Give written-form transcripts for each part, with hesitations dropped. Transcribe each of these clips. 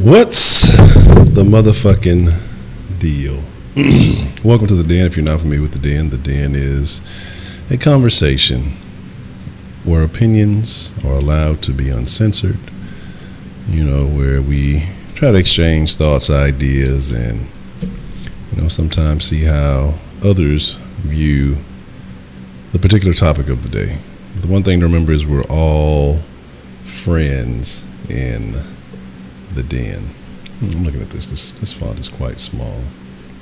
What's the motherfucking deal? Welcome to the Den. If you're not familiar with the Den is a conversation where opinions are allowed to be uncensored, where we try to exchange thoughts, ideas, and sometimes see how others view the particular topic of the day. The one thing to remember is we're all friends in the Den. I'm looking at this font is quite small.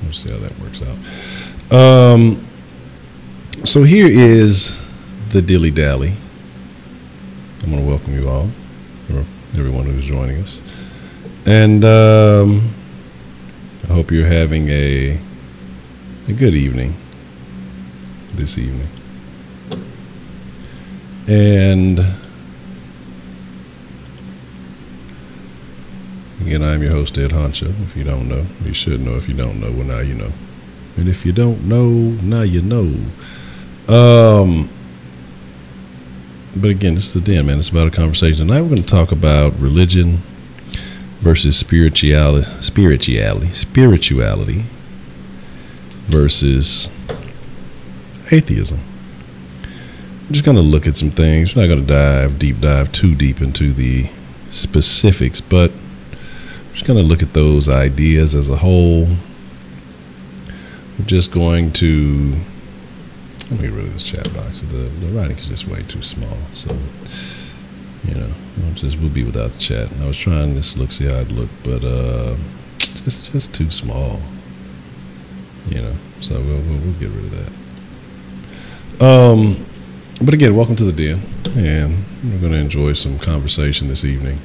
Let's see how that works out. So here is the dilly dally. I'm going to welcome you all, or everyone who's joining us, and I hope you're having a good evening this evening. And again, I'm your host, Ed Honcho. If you don't know, you should know. If you don't know, well, now you know. And if you don't know, now you know. But again, this is the Den, man. It's about a conversation. Tonight we're going to talk about religion versus spirituality versus atheism. I'm just going to look at some things. We're not going to deep dive too deep into the specifics, but I'm just going to look at those ideas as a whole. I'm just going to let me get rid of this chat box. The writing is just way too small, so we'll be without the chat. I was trying this look, see how it looked, but just too small. So we'll get rid of that. But again, welcome to the Den, and we're going to enjoy some conversation this evening.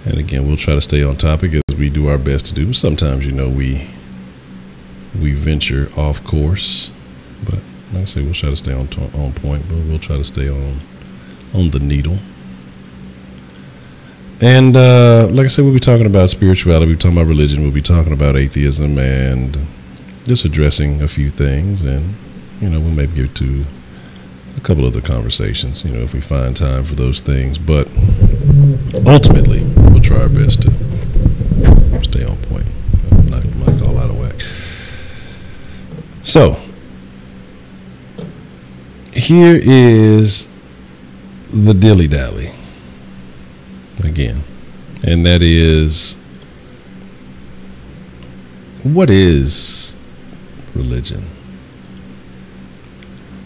And again, we'll try to stay on topic as we do our best to do. Sometimes, we venture off course, but like I say, we'll try to stay on point. But we'll try to stay on the needle. And like I said, we'll be talking about spirituality. We'll be talking about religion. We'll be talking about atheism, and just addressing a few things. And we'll maybe get to a couple other conversations, if we find time for those things. But ultimately, we'll try our best to stay on point, knock the mic all out of whack. So here is the dilly dally again, and that is, what is religion?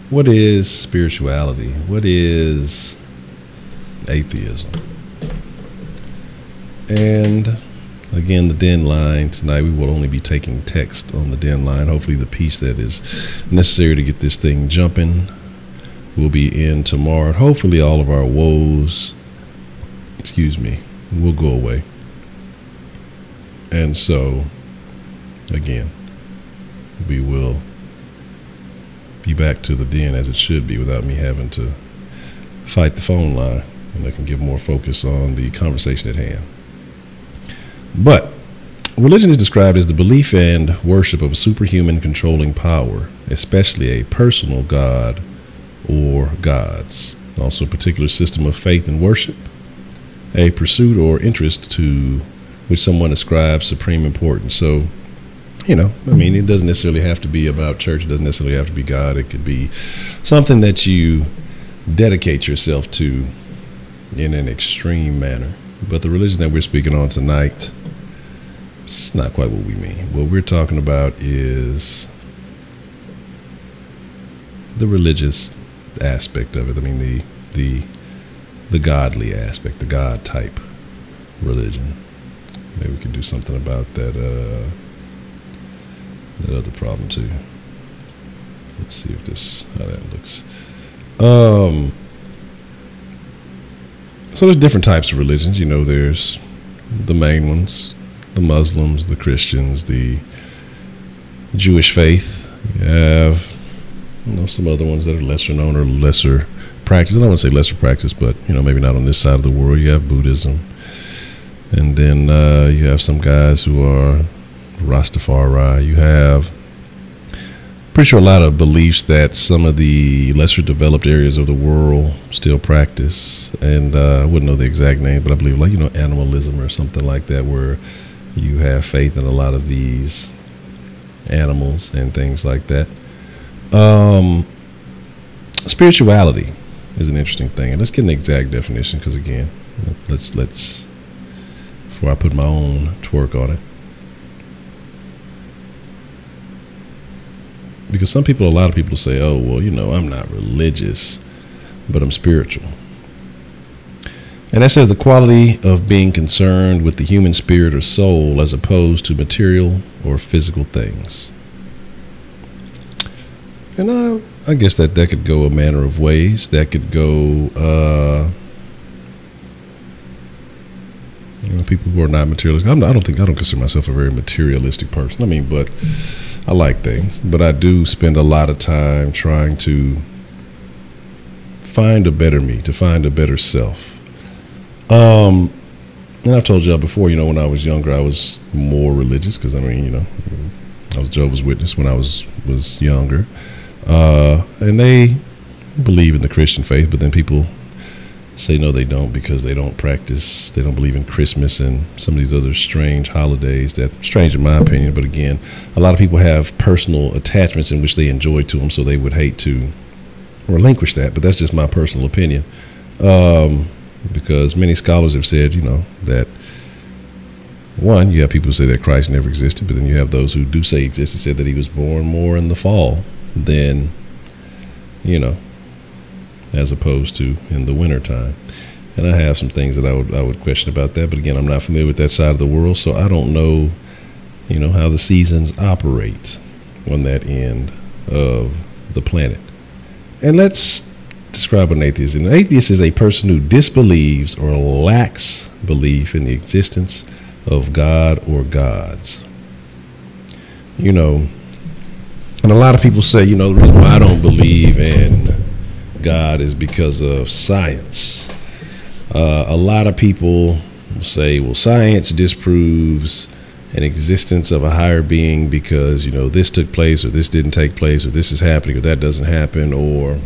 What is spirituality? What is atheism? And again, the Den line tonight, we will only be taking text on the Den line. Hopefully the piece that is necessary to get this thing jumping will be in tomorrow. And hopefully all of our woes, will go away. And so, again, we will be back to the Den as it should be without me having to fight the phone line, and I can give more focus on the conversation at hand. But religion is described as the belief and worship of a superhuman controlling power, especially a personal god or gods. Also a particular system of faith and worship, a pursuit or interest to which someone ascribes supreme importance. So, it doesn't necessarily have to be about church. It doesn't necessarily have to be God. It could be something that you dedicate yourself to in an extreme manner. But the religion that we're speaking on tonight, it's not quite what we mean. What we're talking about is the religious aspect of it. I mean, the godly aspect, the God type religion. Maybe we could do something about that other problem too. Let's see how that looks. So there's different types of religions. There's the main ones, the Muslims, the Christians, the Jewish faith. You have some other ones that are lesser known or lesser practiced. I don't want to say lesser practiced, but maybe not on this side of the world. You have Buddhism, and then you have some guys who are Rastafari. You have pretty sure a lot of beliefs that some of the lesser developed areas of the world still practice, and I wouldn't know the exact name, but I believe, like, animalism or something like that, where you have faith in a lot of these animals and things like that. Spirituality is an interesting thing, and let's get an exact definition, because again, let's before I put my own twerk on it, because a lot of people say, oh, well, I'm not religious, but I'm spiritual. And that says the quality of being concerned with the human spirit or soul as opposed to material or physical things. And I guess that could go a manner of ways. That could go, people who are not materialistic. I don't consider myself a very materialistic person. I mean, but I like things. But I do spend a lot of time trying to find a better me, to find a better self. And I've told y'all before, when I was younger, I was more religious, because I was Jehovah's Witness when I was younger. And they believe in the Christian faith, but then people say no, they don't, because they don't believe in Christmas and some of these other strange holidays that, strange in my opinion, but again, a lot of people have personal attachments in which they enjoy to them, so they would hate to relinquish that, but that's just my personal opinion. Because many scholars have said, that one, you have people who say that Christ never existed, but then you have those who do say he existed, said that he was born more in the fall than, as opposed to in the wintertime. And I have some things that I would question about that, but again, I'm not familiar with that side of the world, so I don't know, how the seasons operate on that end of the planet. And let's describe an atheist. An atheist is a person who disbelieves or lacks belief in the existence of God or gods. And a lot of people say, the reason why I don't believe in God is because of science. A lot of people say, well, science disproves an existence of a higher being because, this took place, or this didn't take place, or this is happening, or that doesn't happen. Or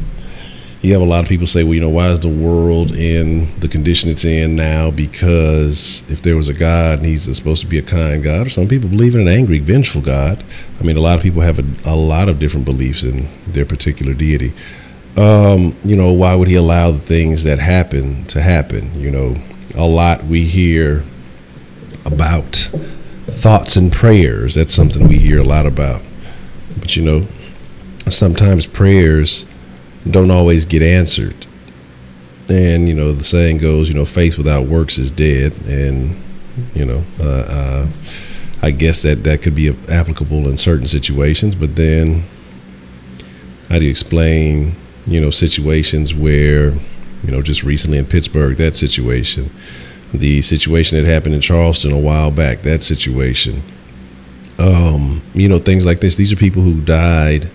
you have a lot of people say, well, why is the world in the condition it's in now? Because if there was a God, and he's supposed to be a kind God, or some people believe in an angry, vengeful God. I mean, a lot of people have a lot of different beliefs in their particular deity. Why would he allow the things that happen to happen? A lot we hear about thoughts and prayers. That's something we hear a lot about. But, sometimes prayers don't always get answered. And, the saying goes, faith without works is dead. And, I guess that could be applicable in certain situations. But then how do you explain, situations where, just recently in Pittsburgh, that situation, the situation that happened in Charleston a while back, that situation, things like this. These are people who died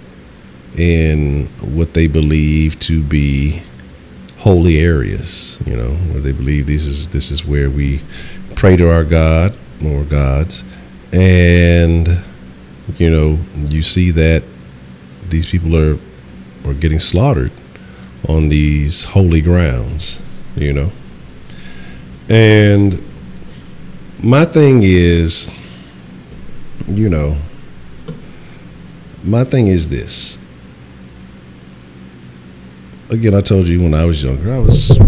in what they believe to be holy areas, where they believe this is where we pray to our God or gods. And, you see that these people are getting slaughtered on these holy grounds, And my thing is, this. Again, I told you when I was younger, I was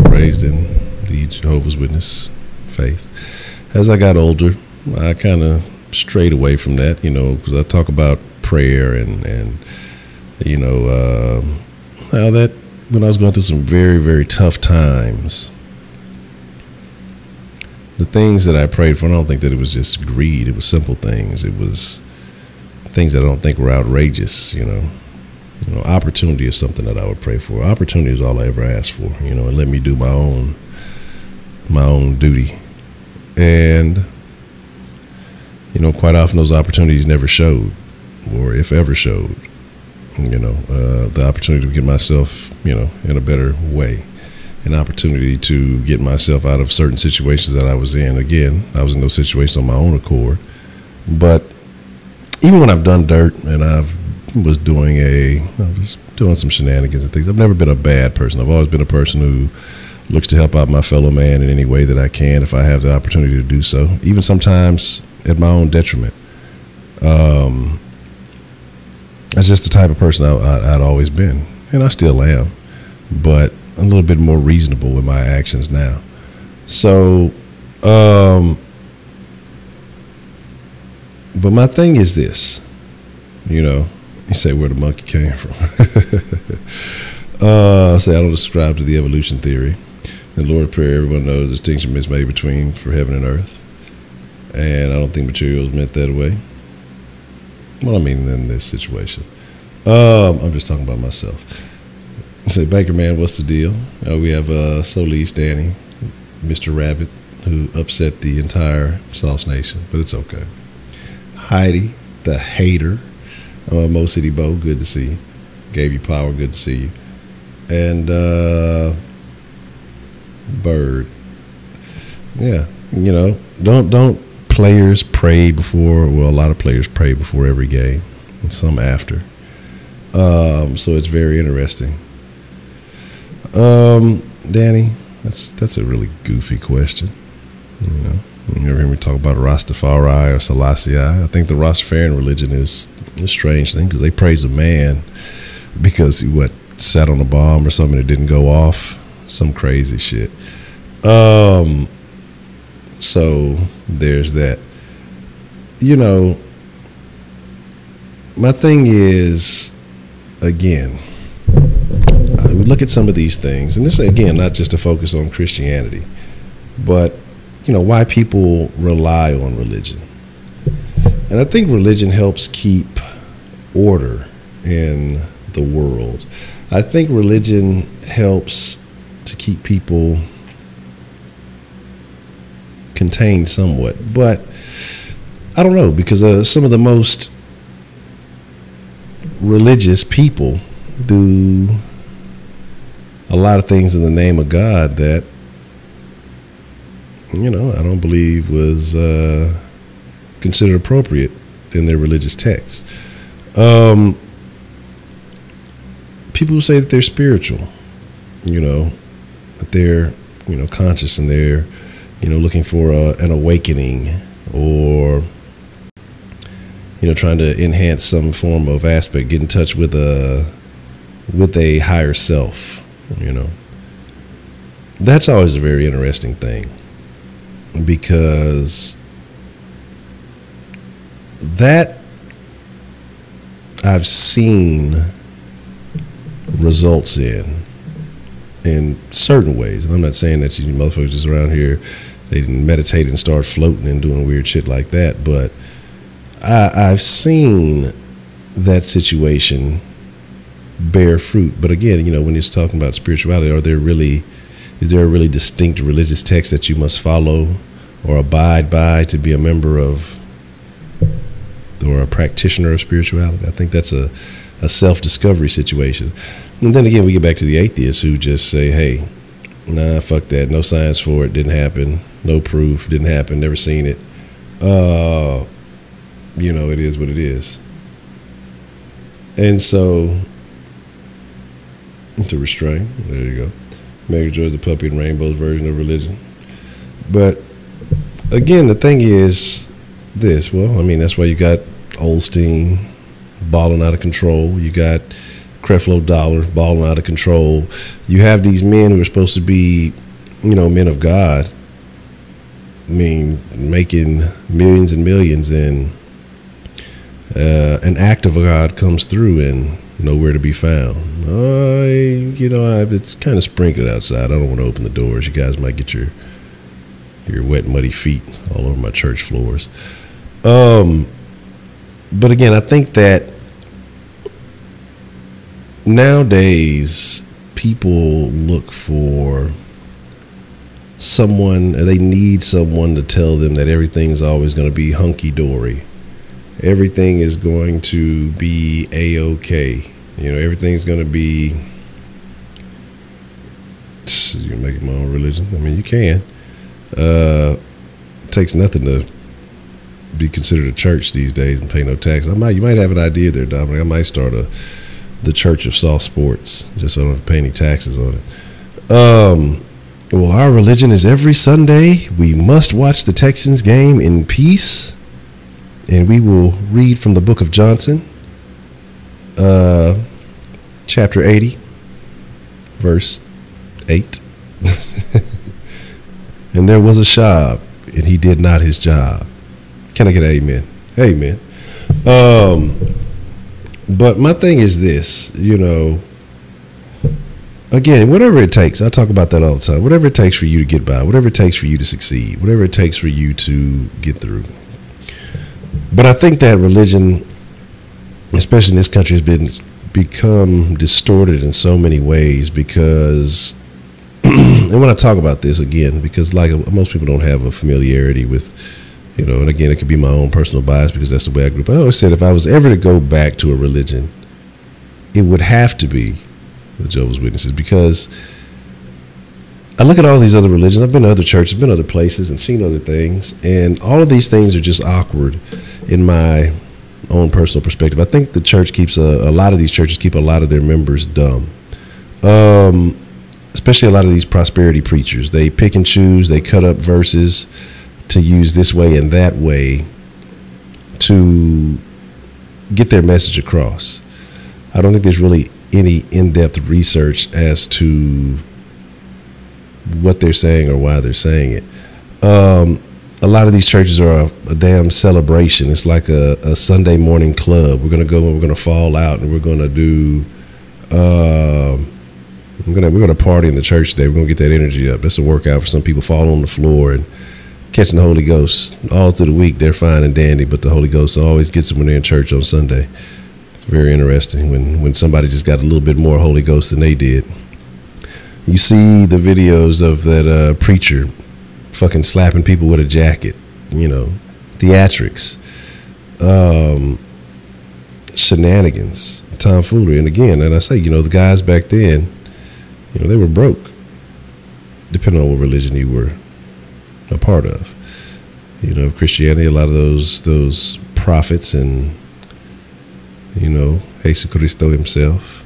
raised in the Jehovah's Witness faith. As I got older, I kind of strayed away from that, because I talk about prayer and how that when I was going through some very, very tough times, the things that I prayed for, I don't think that it was just greed. It was simple things. It was things that I don't think were outrageous, opportunity is something that I would pray for. Opportunity is all I ever asked for, and let me do my own duty. And, quite often those opportunities never showed, or if ever showed, the opportunity to get myself, in a better way, an opportunity to get myself out of certain situations that I was in. Again, I was in those situations on my own accord. But even when I've done dirt and I've was doing some shenanigans and things. I've never been a bad person. I've always been a person who looks to help out my fellow man in any way that I can if I have the opportunity to do so, even sometimes at my own detriment. That's just the type of person I'd always been, and I still am, but a little bit more reasonable with my actions now. So, but my thing is this, you say where the monkey came from. Say I don't subscribe to the evolution theory. In the Lord's Prayer, everyone knows the distinction is made between for heaven and earth, and I don't think material is meant that way. Well, I mean, in this situation, I'm just talking about myself. Say, Baker man, what's the deal? We have Solis, Danny, Mr. Rabbit, who upset the entire Sauce Nation, but it's okay. Heidi, the hater, Mo City Bo, good to see you. Gave you power, good to see you. And Bird, yeah, don't players pray before? Well, a lot of players pray before every game, and some after. So it's very interesting. Danny, that's a really goofy question. You ever hear me talk about Rastafari or Selassie? I think the Rastafarian religion is a strange thing because they praise a man because he sat on a bomb or something that didn't go off, some crazy shit. So there's that. My thing is, again, we look at some of these things, and this, again, not just to focus on Christianity, but, why people rely on religion. And I think religion helps keep order in the world. I think religion helps to keep people contained somewhat, but I don't know, because some of the most religious people do a lot of things in the name of God that I don't believe was considered appropriate in their religious texts. People who say that they're spiritual, that they're conscious and they're looking for an awakening, or trying to enhance some form of aspect, get in touch with a higher self. That's always a very interesting thing, because that I've seen results in certain ways. And I'm not saying that you motherfuckers just around here, they didn't meditate and start floating and doing weird shit like that, but I've seen that situation bear fruit. But again, when it's talking about spirituality, is there a really distinct religious text that you must follow or abide by to be a member of or a practitioner of spirituality? I think that's a self-discovery situation. And then again, we get back to the atheists who just say, hey, nah, fuck that, no science for it, didn't happen, no proof, didn't happen, never seen it. It is what it is. And so, to restrain, there you go. Mary Joy's the puppy and rainbow's version of religion. But again, the thing is this. Well, that's why you got Olstein balling out of control. You got Creflo Dollar balling out of control. You have these men who are supposed to be, men of God. Making millions and millions, and an act of God comes through and nowhere to be found. It's kind of sprinkled outside. I don't want to open the doors. You guys might get your wet, muddy feet all over my church floors. But again, I think that nowadays people look for someone, or they need someone to tell them that everything's always going to be hunky-dory. Everything is going to be A-OK. Everything's going to be... You can make it my own religion. You can. It takes nothing to be considered a church these days and pay no tax. You might have an idea there, Dominic. I might start the Church of Soft Sports, just so I don't have to pay any taxes on it. Well, our religion is every Sunday we must watch the Texans game in peace, and we will read from the book of Johnson, chapter 80, verse 8. And there was a Shab, and he did not his job. Can I get an amen? Amen. But my thing is this, again, whatever it takes, I talk about that all the time. Whatever it takes for you to get by, whatever it takes for you to succeed, whatever it takes for you to get through. But I think that religion, especially in this country, has become distorted in so many ways because, and when I talk about this again, because like most people don't have a familiarity with, and again, it could be my own personal bias because that's the way I grew up. I always said if I was ever to go back to a religion, it would have to be the Jehovah's Witnesses, because I look at all these other religions. I've been to other churches, been to other places, and seen other things, and all of these things are just awkward in my own personal perspective. I think the church keeps a lot of these churches keep a lot of their members dumb, especially a lot of these prosperity preachers. They pick and choose. They cut up verses to use this way and that way to get their message across. I don't think there's really any in-depth research as to what they're saying or why they're saying it. A lot of these churches are a damn celebration. It's like a Sunday morning club. We're going to go and we're going to fall out and we're going to do we're going to party in the church today. We're going to get that energy up. That's a workout for some people. Fall on the floor and catching the Holy Ghost all through the week. They're fine and dandy, but the Holy Ghost always gets them when they're in church on Sunday. It's very interesting when somebody just got a little bit more Holy Ghost than they did. You see the videos of that preacher fucking slapping people with a jacket, theatrics, shenanigans, tomfoolery. And again, and I say, the guys back then, they were broke, depending on what religion you were a part of. Christianity, a lot of those prophets and, Jesus Christ himself,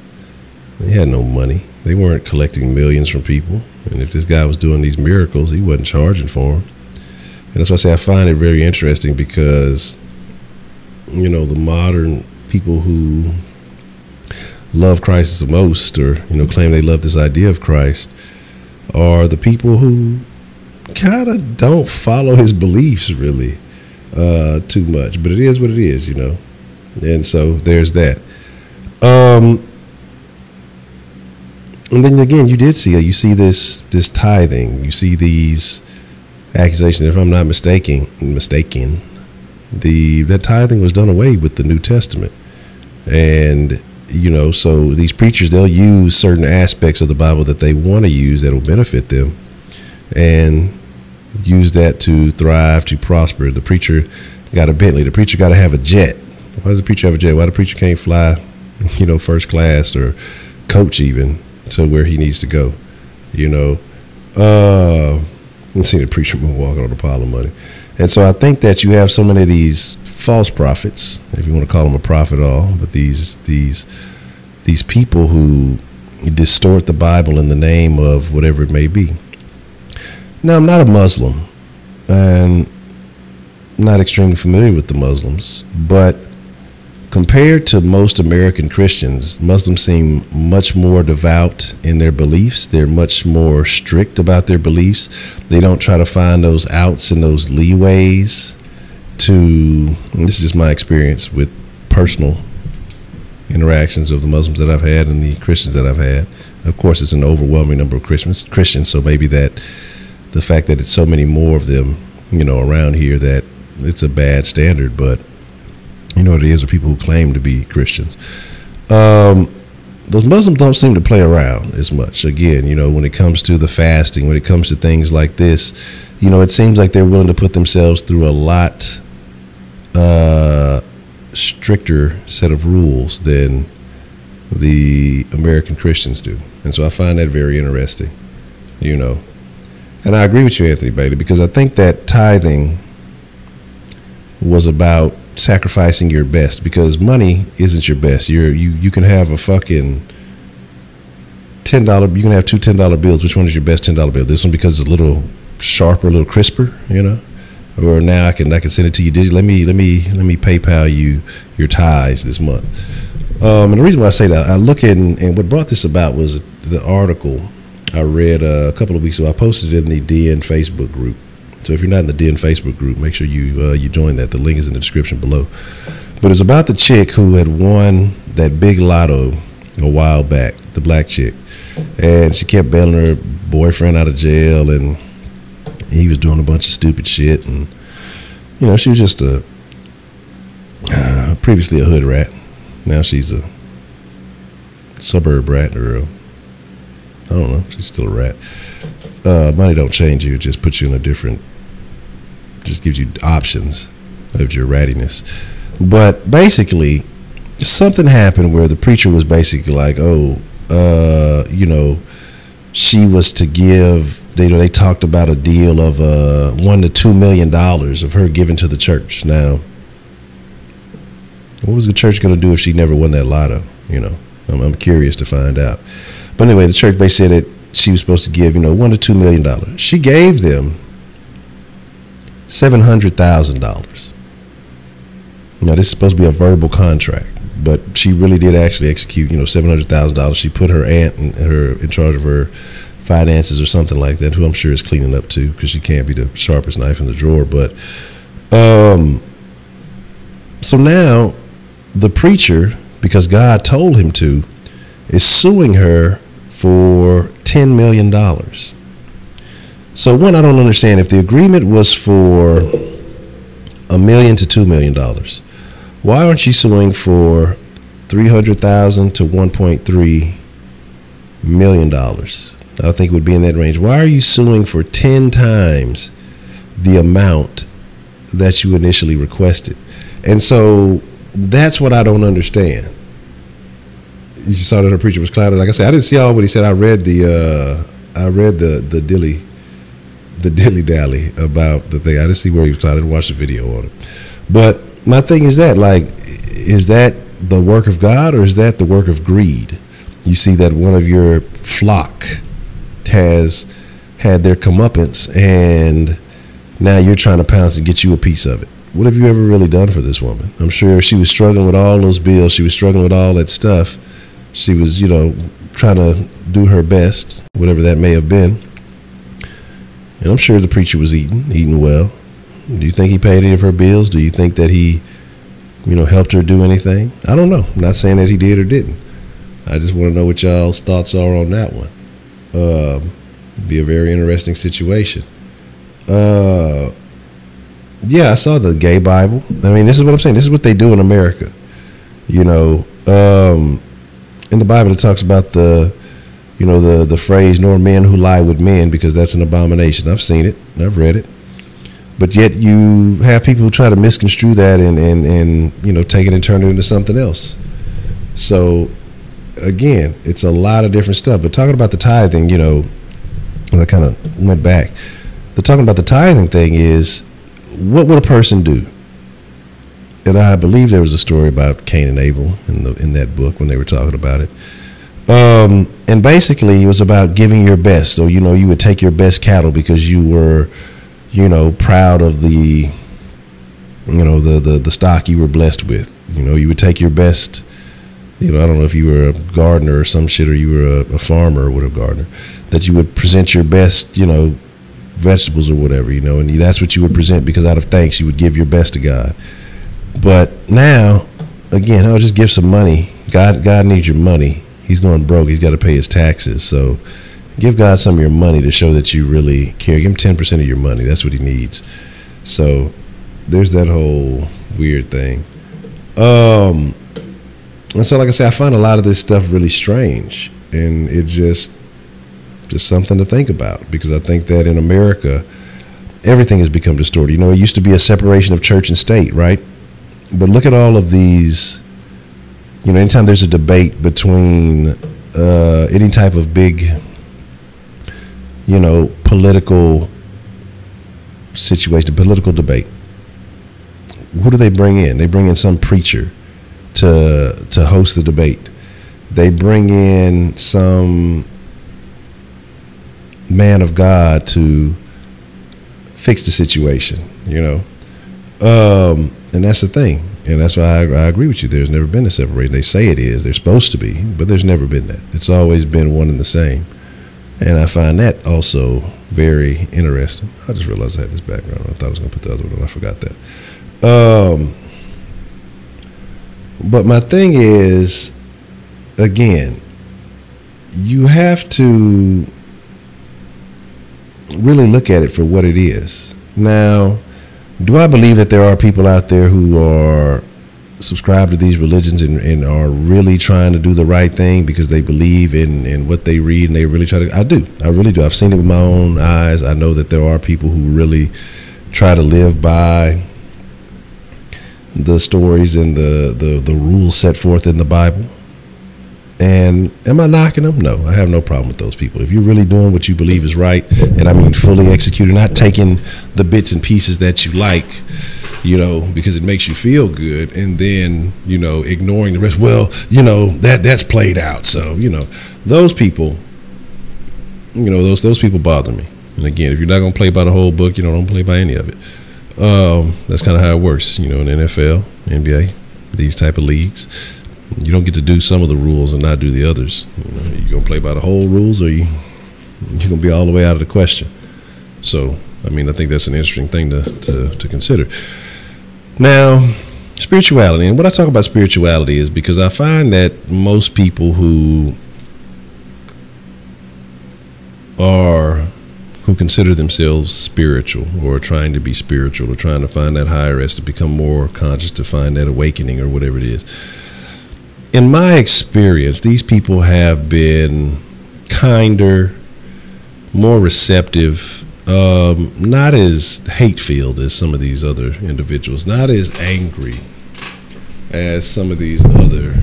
they had no money. They weren't collecting millions from people. And if this guy was doing these miracles, he wasn't charging for them. And that's why I say I find it very interesting because, the modern people who love Christ the most or, claim they love this idea of Christ are the people who kind of don't follow his beliefs really too much. But it is what it is, And so there's that. And then again, you see this tithing. You see these accusations. If I'm not mistaken, that tithing was done away with the New Testament. And, so these preachers, they'll use certain aspects of the Bible that they want to use that will benefit them and use that to thrive, to prosper. The preacher got a Bentley. The preacher got to have a jet. Why does the preacher have a jet? Why the preacher can't fly, first class or coach even to where he needs to go? I've seen a preacher walking on a pile of money. And so I think that you have so many of these false prophets, if you want to call them a prophet at all, but these people who distort the Bible in the name of whatever it may be. Now, I'm not a Muslim and not extremely familiar with the Muslims, but compared to most American Christians, Muslims seem much more devout in their beliefs. They're much more strict about their beliefs. They don't try to find those outs and those leeways and this is just my experience with personal interactions of the Muslims that I've had and the Christians that I've had. Of course, it's an overwhelming number of Christians, so maybe that the fact that it's so many more of them, around here, that it's a bad standard, but it is, are people who claim to be Christians. Those Muslims don't seem to play around as much. Again, when it comes to the fasting, when it comes to things like this, it seems like they're willing to put themselves through a lot stricter set of rules than the American Christians do. And so I find that very interesting, And I agree with you, Anthony Bailey, because I think that tithing was about sacrificing your best, because money isn't your best. You can have a fucking $10. You can have two $10 bills. Which one is your best $10 bill? This one because it's a little sharper, a little crisper, you know. Or now I can send it to you digitally. Let me PayPal you your tithes this month. And the reason why I say that, I look at and what brought this about was the article I read a couple of weeks ago. I posted it in the DN Facebook group. So if you're not in the DN Facebook group, make sure you join that. The link is in the description below. But it's about the chick who had won that big lotto a while back, the black chick, and she kept bailing her boyfriend out of jail, and he was doing a bunch of stupid shit, and you know, she was just previously a hood rat. Now she's a suburb rat, or I don't know, she's still a rat. Money don't change you, it just puts you in a different, just gives you options of your rattiness. But basically, something happened where the preacher was basically like, oh, you know, she was to give, they talked about a deal of $1 to $2 million of her giving to the church. Now, what was the church going to do if she never won that lotto? You know, I'm curious to find out. But anyway, the church basically said that she was supposed to give, you know, $1 to $2 million. She gave them $700,000. Now, this is supposed to be a verbal contract, but she really did actually execute, you know, $700,000. She put her aunt in charge of her finances or something like that, who I'm sure is cleaning up too, because she can't be the sharpest knife in the drawer. But so now the preacher, because God told him to, is suing her for $10 million. So one, I don't understand, if the agreement was for $1 million to $2 million, why aren't you suing for $300,000 to $1.3 million? I think it would be in that range. Why are you suing for 10 times the amount that you initially requested? And so that's what I don't understand. You saw that her preacher was clouded. Like I said, I didn't see all what he said. I read the dilly dally about the thing. I didn't see where he was clouded. I watched the video on it. But my thing is that, like, is that the work of God, or is that the work of greed? You see that one of your flock has had their comeuppance, and now you're trying to pounce and get you a piece of it. What have you ever really done for this woman? I'm sure she was struggling with all those bills. She was struggling with all that stuff. She was, you know, trying to do her best, whatever that may have been. And I'm sure the preacher was eating well. Do you think he paid any of her bills? Do you think that he, you know, helped her do anything? I don't know. I'm not saying that he did or didn't. I just want to know what y'all's thoughts are on that one. Be a very interesting situation. Yeah, I saw the gay Bible. I mean, this is what I'm saying. This is what they do in America. You know, in the Bible it talks about the phrase, nor men who lie with men, because that's an abomination. I've seen it. I've read it. But yet you have people who try to misconstrue that and you know, take it and turn it into something else. So again, it's a lot of different stuff. But talking about the tithing, you know, I kind of went back. Talking about the tithing thing is, what would a person do? And I believe there was a story about Cain and Abel in that book when they were talking about it. And basically it was about giving your best. So, you know, you would take your best cattle because you were, you know, proud of the, you know, the stock you were blessed with. You know, you would take your best, you know, I don't know if you were a gardener or some shit, or you were a farmer or whatever, gardener, that you would present your best, you know, vegetables or whatever, you know, and that's what you would present, because out of thanks you would give your best to God. But now, again, I'll just give some money. God needs your money. He's going broke. He's got to pay his taxes. So give God some of your money to show that you really care. Give him 10% of your money. That's what he needs. So there's that whole weird thing. And so, like I said, I find a lot of this stuff really strange, and it just something to think about, because I think that in America, everything has become distorted. You know, it used to be a separation of church and state, right? But look at all of these, you know, anytime there's a debate between any type of big, you know, political situation, political debate, who do they bring in? They bring in some preacher to host the debate. They bring in some man of God to fix the situation, you know. And that's the thing. And that's why I agree with you. There's never been a separation. They say it is. They're supposed to be, but there's never been that. It's always been one and the same. And I find that also very interesting. I just realized I had this background. I thought I was going to put the other one on. I forgot that. But my thing is, again, you have to really look at it for what it is. Now, do I believe that there are people out there who are subscribed to these religions and are really trying to do the right thing because they believe in what they read and they really try to? I do. I really do. I've seen it with my own eyes. I know that there are people who really try to live by the stories and the rules set forth in the Bible. And am I knocking them? No, I have no problem with those people. If you're really doing what you believe is right, and I mean fully executing, not taking the bits and pieces that you like, you know, because it makes you feel good, and then, you know, ignoring the rest. Well, you know, that's played out. So, you know, those people, you know, those people bother me. And again, if you're not going to play by the whole book, you know, don't play by any of it. That's kind of how it works, you know, in the NFL, NBA, these type of leagues. You don't get to do some of the rules and not do the others. You know, you're going to play by the whole rules, or you're going to be all the way out of the question. So, I mean, I think that's an interesting thing to consider. Now, spirituality. And what I talk about spirituality is because I find that most people who consider themselves spiritual, or trying to be spiritual, or trying to find that higher S, to become more conscious, to find that awakening, or whatever it is. In my experience, these people have been kinder, more receptive, not as hate-filled as some of these other individuals, not as angry as some of these other,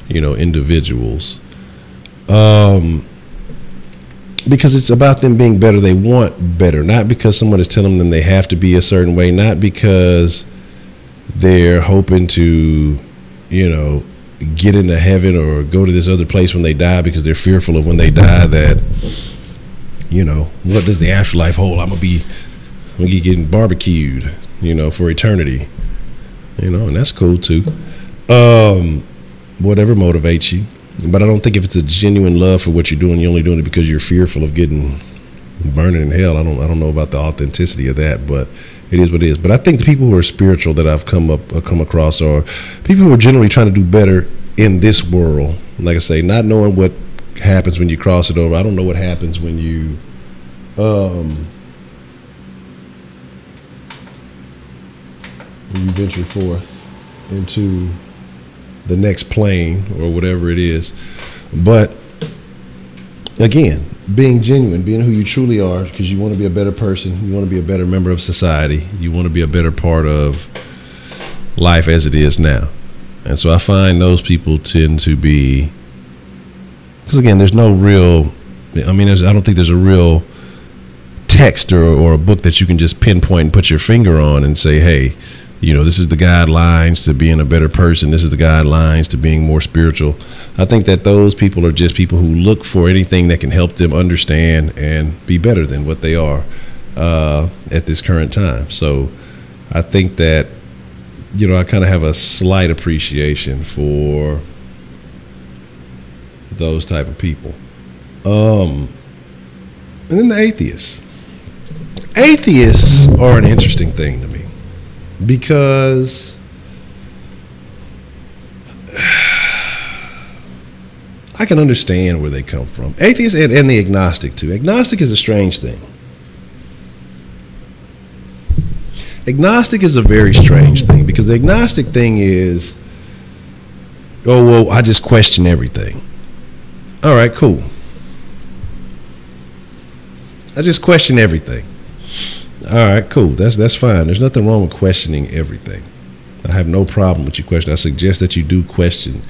you know, individuals. Because it's about them being better. They want better, not because someone is telling them they have to be a certain way, not because they're hoping to, you know, get into heaven or go to this other place when they die, because they're fearful of when they die that, you know, what does the afterlife hold? I'm gonna be getting barbecued, you know, for eternity, you know, and that's cool too. Whatever motivates you. But I don't think if it's a genuine love for what you're doing, you're only doing it because you're fearful of getting burning in hell. I don't know about the authenticity of that, but it is what it is. But I think the people who are spiritual that I've come across are people who are generally trying to do better in this world. Like I say, not knowing what happens when you cross it over. I don't know what happens when you venture forth into the next plane or whatever it is. But again, being genuine, being who you truly are, because you want to be a better person, you want to be a better member of society, you want to be a better part of life as it is now. And so I find those people tend to be, because again, there's no real, I mean, I don't think there's a real text or a book that you can just pinpoint and put your finger on and say, hey, you know, this is the guidelines to being a better person. This is the guidelines to being more spiritual. I think that those people are just people who look for anything that can help them understand and be better than what they are at this current time. So I think that, you know, I kind of have a slight appreciation for those type of people. And then the atheists. Atheists are an interesting thing to me, because I can understand where they come from. Atheists and the agnostic too. Agnostic is a strange thing. Agnostic is a very strange thing, because the agnostic thing is, oh, well, I just question everything. All right, cool. I just question everything. All right, cool. That's fine. There's nothing wrong with questioning everything. I have no problem with you questioning. I suggest that you do question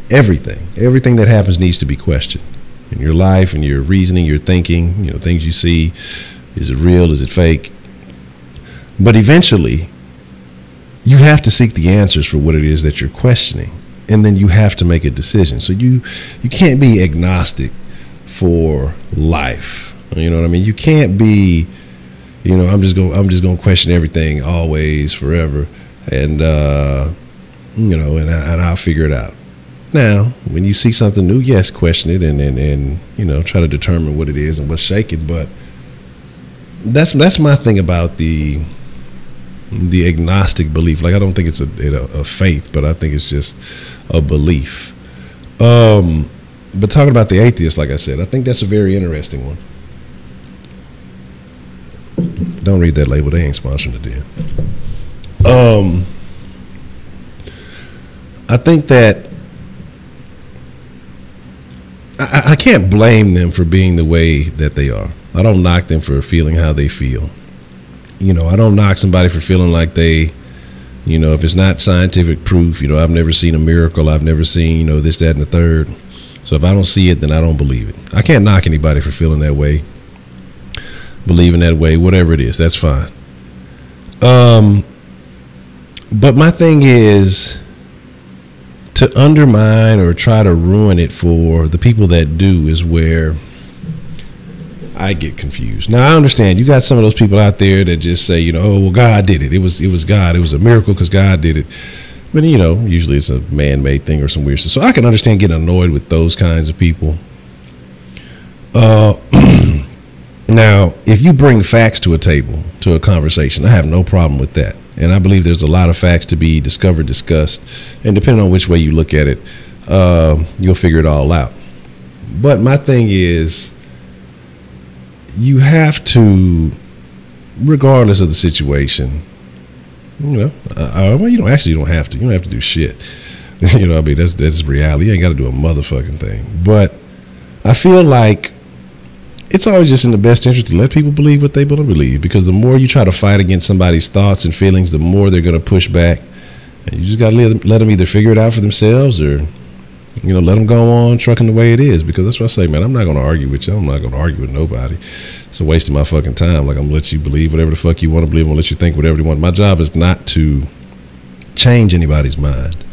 everything. Everything that happens needs to be questioned in your life, and your reasoning, your thinking, you know, things you see. Is it real? Is it fake? But eventually, you have to seek the answers for what it is that you're questioning, and then you have to make a decision. So you can't be agnostic for life. You know what I mean? You can't be, you know, I'm just gonna question everything always, forever, and you know, and I'll figure it out. Now, when you see something new, yes, question it and you know, try to determine what it is and what's shaking. But that's my thing about the agnostic belief. Like, I don't think it's a faith, but I think it's just a belief. But talking about the atheist, like I said, I think that's a very interesting one. Don't read that label. They ain't sponsoring the Den. I think that I can't blame them for being the way that they are. I don't knock them for feeling how they feel. You know, I don't knock somebody for feeling like they, you know, if it's not scientific proof, you know, I've never seen a miracle. I've never seen, you know, this, that, and the third. So if I don't see it, then I don't believe it. I can't knock anybody for feeling that way, believing that way, whatever it is. That's fine. But my thing is to undermine or try to ruin it for the people that do is where I get confused. Now, I understand you got some of those people out there that just say, you know, oh, well, God did it. It was God. It was a miracle because God did it. But, you know, usually it's a man-made thing or some weird stuff. So I can understand getting annoyed with those kinds of people. Now, if you bring facts to a table, to a conversation, I have no problem with that. And I believe there's a lot of facts to be discovered, discussed. And depending on which way you look at it, you'll figure it all out. But my thing is, you have to, regardless of the situation, you know, well, you don't have to. You don't have to do shit. You know, I mean, that's reality. You ain't got to do a motherfucking thing. But I feel like it's always just in the best interest to let people believe what they want to believe, because the more you try to fight against somebody's thoughts and feelings, the more they're going to push back. And you just got to let them either figure it out for themselves or, you know, let them go on trucking the way it is. Because that's what I say, man, I'm not going to argue with you. I'm not going to argue with nobody. It's a waste of my fucking time. Like, I'm going to let you believe whatever the fuck you want to believe. I'm going to let you think whatever you want. My job is not to change anybody's mind.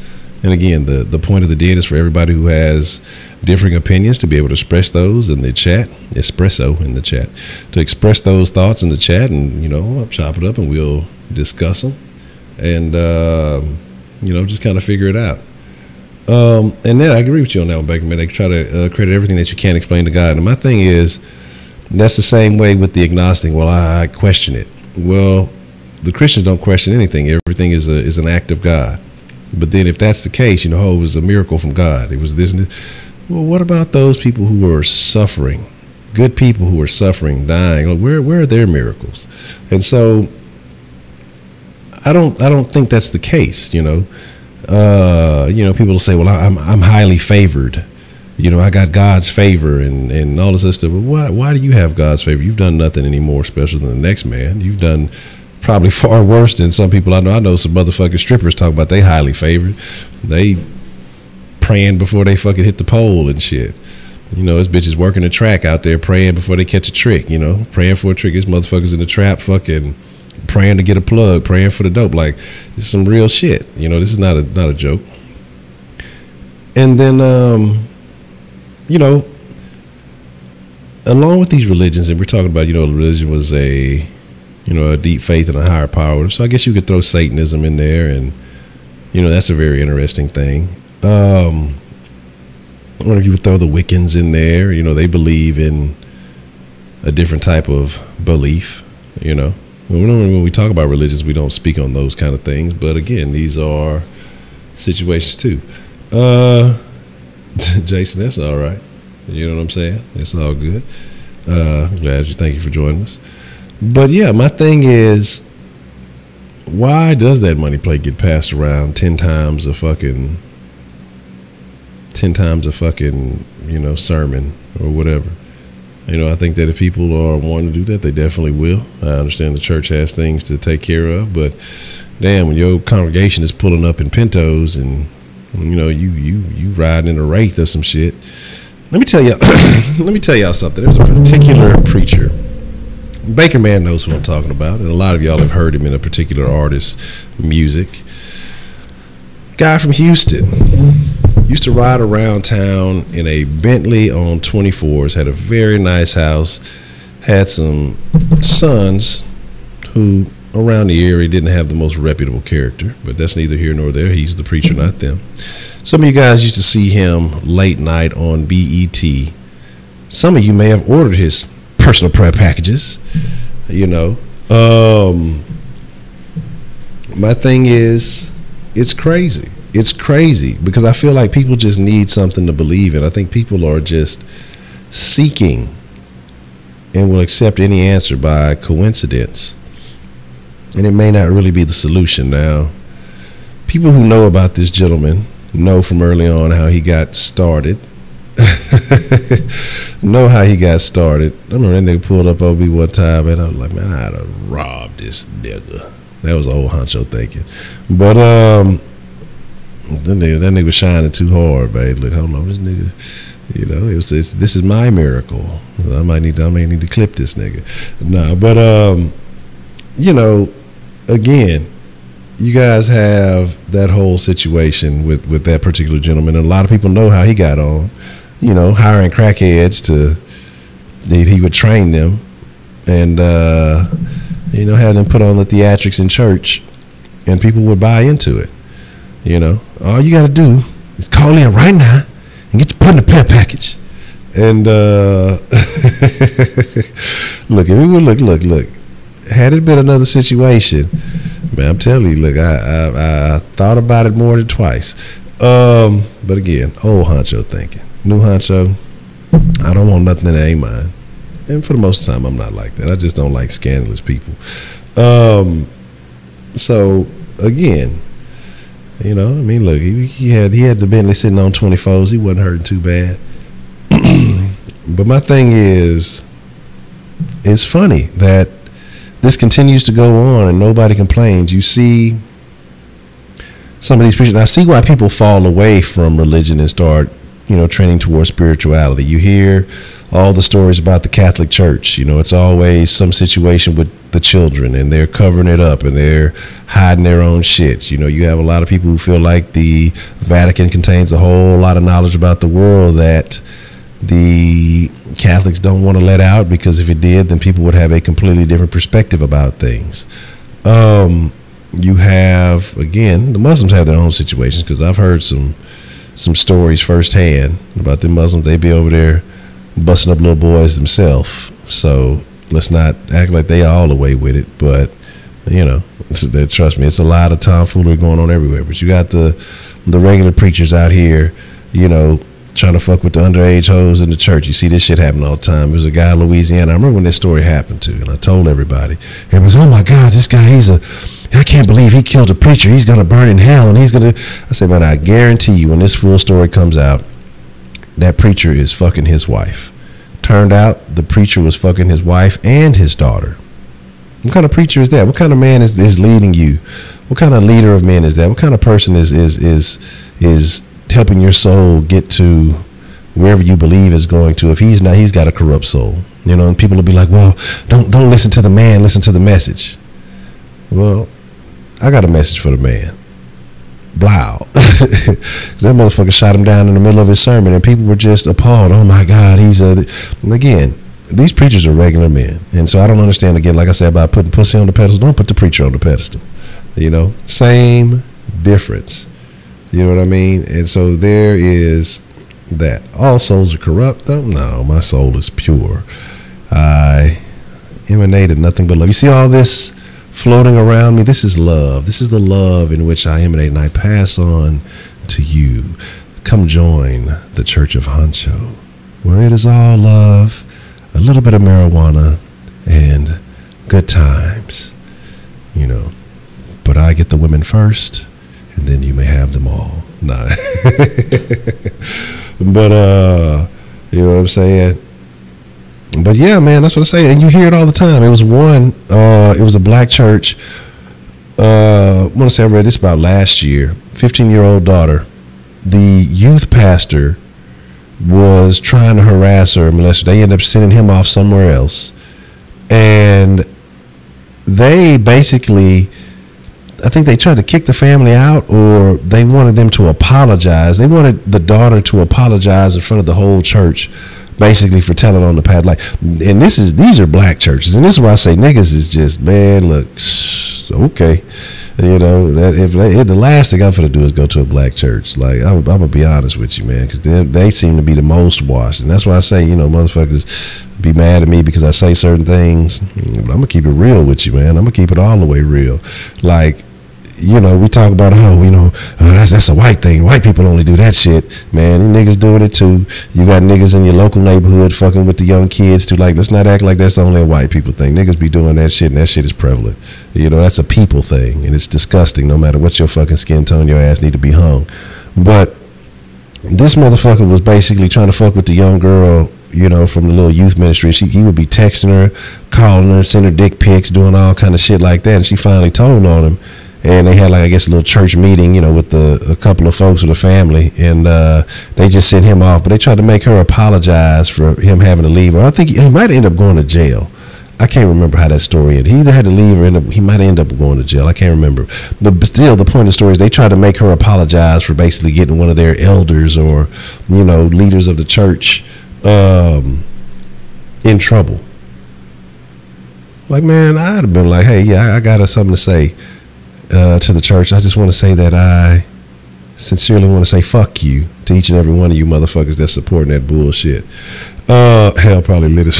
And again, the point of the Den is for everybody who has differing opinions to be able to express those in the chat, espresso in the chat, to express those thoughts in the chat, and, you know, I'll chop it up and we'll discuss them and, you know, just kind of figure it out. And then I agree with you on that one, Beckman. They try to credit everything that you can't explain to God. And my thing is, that's the same way with the agnostic. Well, I question it. Well, the Christians don't question anything. Everything is an act of God. But then if that's the case, you know, oh, it was a miracle from God. It was this and this. Well, what about those people who are suffering? Good people who are suffering, dying. Where are their miracles? And so I don't think that's the case, you know. You know, people will say, well, I'm highly favored. You know, I got God's favor and all this other stuff. But why do you have God's favor? You've done nothing any more special than the next man. You've done probably far worse than some people I know. I know some motherfucking strippers talk about they highly favored. They praying before they fucking hit the pole and shit. You know, this bitch is working the track out there praying before they catch a trick, you know, praying for a trick. This motherfuckers in the trap fucking praying to get a plug, praying for the dope. Like, it's some real shit. You know, this is not a joke. And then, you know, along with these religions, and we're talking about, you know, religion was a deep faith in a higher power. So I guess you could throw Satanism in there, and, you know, that's a very interesting thing. I wonder if you would throw the Wiccans in there. You know, they believe in a different type of belief, you know. When we talk about religions, we don't speak on those kind of things. But again, these are situations too. Jason, that's all right. You know what I'm saying? It's all good. Glad you. Thank you for joining us. But yeah, my thing is, why does that money plate get passed around 10 times a fucking, you know, sermon or whatever? You know, I think that if people are wanting to do that, they definitely will. I understand the church has things to take care of, but damn, when your congregation is pulling up in Pintos and, you know, you riding in a Wraith or some shit. Let me tell y'all something. There's a particular preacher Baker Man knows who I'm talking about, and a lot of y'all have heard him in a particular artist's music. Guy from Houston. Used to ride around town in a Bentley on 24s, had a very nice house, had some sons who around the area didn't have the most reputable character, but that's neither here nor there. He's the preacher, not them. Some of you guys used to see him late night on BET. Some of you may have ordered his personal prayer packages, you know. My thing is, it's crazy. It's crazy because I feel like people just need something to believe in. I think people are just seeking and will accept any answer by coincidence. And it may not really be the solution. Now, people who know about this gentleman know from early on how he got started. Know how he got started. I remember that nigga pulled up on me one time and I was like, man, I'd have robbed this nigga. That was old Honcho thinking. But that nigga was shining too hard, babe. Look, hold on, this nigga, you know, this is my miracle. I may need to clip this nigga. Nah, but you know, again, you guys have that whole situation with that particular gentleman, and a lot of people know how he got on. You know, hiring crackheads he would train them, and you know, have them put on the theatrics in church, and people would buy into it. You know, all you got to do is call in right now and get your put in the prayer package. And look, if we would look. Had it been another situation, man, I'm telling you, look, I thought about it more than twice. But again, old Honcho thinking. New Honcho, I don't want nothing that ain't mine. And for the most of the time, I'm not like that. I just don't like scandalous people. So again, you know, I mean, look, he had the Bentley sitting on 24s. He wasn't hurting too bad. But my thing is, it's funny that this continues to go on and nobody complains. You see some of these preachers. I see why people fall away from religion and start, you know, trending towards spirituality. You hear all the stories about the Catholic Church. You know, it's always some situation with the children and they're covering it up and they're hiding their own shit. You know, you have a lot of people who feel like the Vatican contains a whole lot of knowledge about the world that the Catholics don't want to let out, because if it did, then people would have a completely different perspective about things. You have, again, the Muslims have their own situations, because I've heard some stories firsthand about the Muslims. They be over there busting up little boys themselves. So let's not act like they all away with it. But, you know, trust me, it's a lot of tomfoolery going on everywhere. But you got the regular preachers out here, you know, trying to fuck with the underage hoes in the church. You see this shit happen all the time. There was a guy in Louisiana. I remember when this story happened too, and I told everybody. Everybody was, oh my God, this guy, I can't believe he killed a preacher. He's going to burn in hell, and I said, man, I guarantee you when this full story comes out, that preacher is fucking his wife. Turned out the preacher was fucking his wife and his daughter. What kind of preacher is that? What kind of man is leading you? What kind of leader of men is that? What kind of person is helping your soul get to wherever you believe is going to? If he's not, he's got a corrupt soul, you know. And people will be like, well, don't listen to the man, listen to the message. Well, I got a message for the man. Blow. That motherfucker shot him down in the middle of his sermon, and people were just appalled. Oh my God, again, these preachers are regular men, and so I don't understand, again, like I said, about putting pussy on the pedestal. Don't put the preacher on the pedestal. You know, same difference. You know what I mean? And so there is that. All souls are corrupt, though? No, my soul is pure. I emanated nothing but love. You see all this floating around me? This is love. This is the love in which I emanate, and I pass on to you. Come join the Church of Honcho, where it is all love, a little bit of marijuana, and good times. You know, but I get the women first, and then you may have them all. Nah. But you know what I'm saying? But yeah, man, that's what I say. And you hear it all the time. It was it was a black church. I want to say I read this about last year. 15-year-old daughter. The youth pastor was trying to harass her and molest her. They ended up sending him off somewhere else. and they basically, I think they tried to kick the family out, or they wanted them to apologize. They wanted the daughter to apologize in front of the whole church, basically for telling on the pad. Like, and these are black churches, and this is why I say niggas is just, man, look, okay, you know, that if the last thing I'm gonna do is go to a black church. Like, I'm gonna be honest with you, man, because they seem to be the most washed, and that's why I say, you know, motherfuckers be mad at me because I say certain things, but I'm gonna keep it real with you, man. I'm gonna keep it all the way real. Like, you know, we talk about, oh, you know, that's a white thing. White people only do that shit. Man, these niggas doing it too. You got niggas in your local neighborhood fucking with the young kids too. Like, let's not act like that's only a white people thing. Niggas be doing that shit, and that shit is prevalent. You know, that's a people thing, and it's disgusting. No matter what your fucking skin tone, your ass need to be hung. But this motherfucker was basically trying to fuck with the young girl, you know, from the little youth ministry. He would be texting her, calling her, sending her dick pics, doing all kind of shit like that. And she finally told on him. And they had, like, I guess, a little church meeting, you know, with a couple of folks with the family, and they just sent him off. But they tried to make her apologize for him having to leave. Or I think he might end up going to jail. I can't remember how that story ended. He either had to leave or he might end up going to jail. I can't remember. But still, the point of the story is they tried to make her apologize for basically getting one of their elders or, you know, leaders of the church in trouble. Like, man, I'd have been like, hey, yeah, I got something to say to the church. I just want to say that I sincerely want to say fuck you to each and every one of you motherfuckers that's supporting that bullshit. Hell probably lit as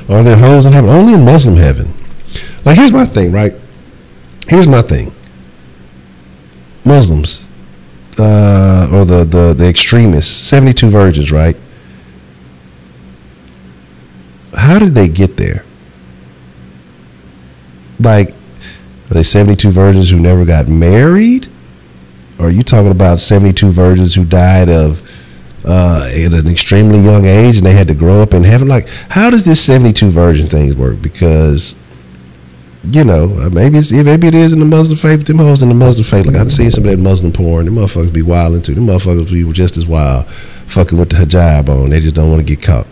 are there hoes in heaven? Only in Muslim heaven. Like, here's my thing, right? Here's my thing. Muslims, or the extremists, 72 virgins, right? How did they get there? Like, are they 72 virgins who never got married? Or are you talking about 72 virgins who died of at an extremely young age and they had to grow up in heaven? Like, how does this 72 virgin thing work? Because, you know, maybe it is in the Muslim faith. Them hoes in the Muslim faith, like, I've seen some of that Muslim porn. Them motherfuckers be wilding too. Them motherfuckers be just as wild, fucking with the hijab on. They just don't want to get caught.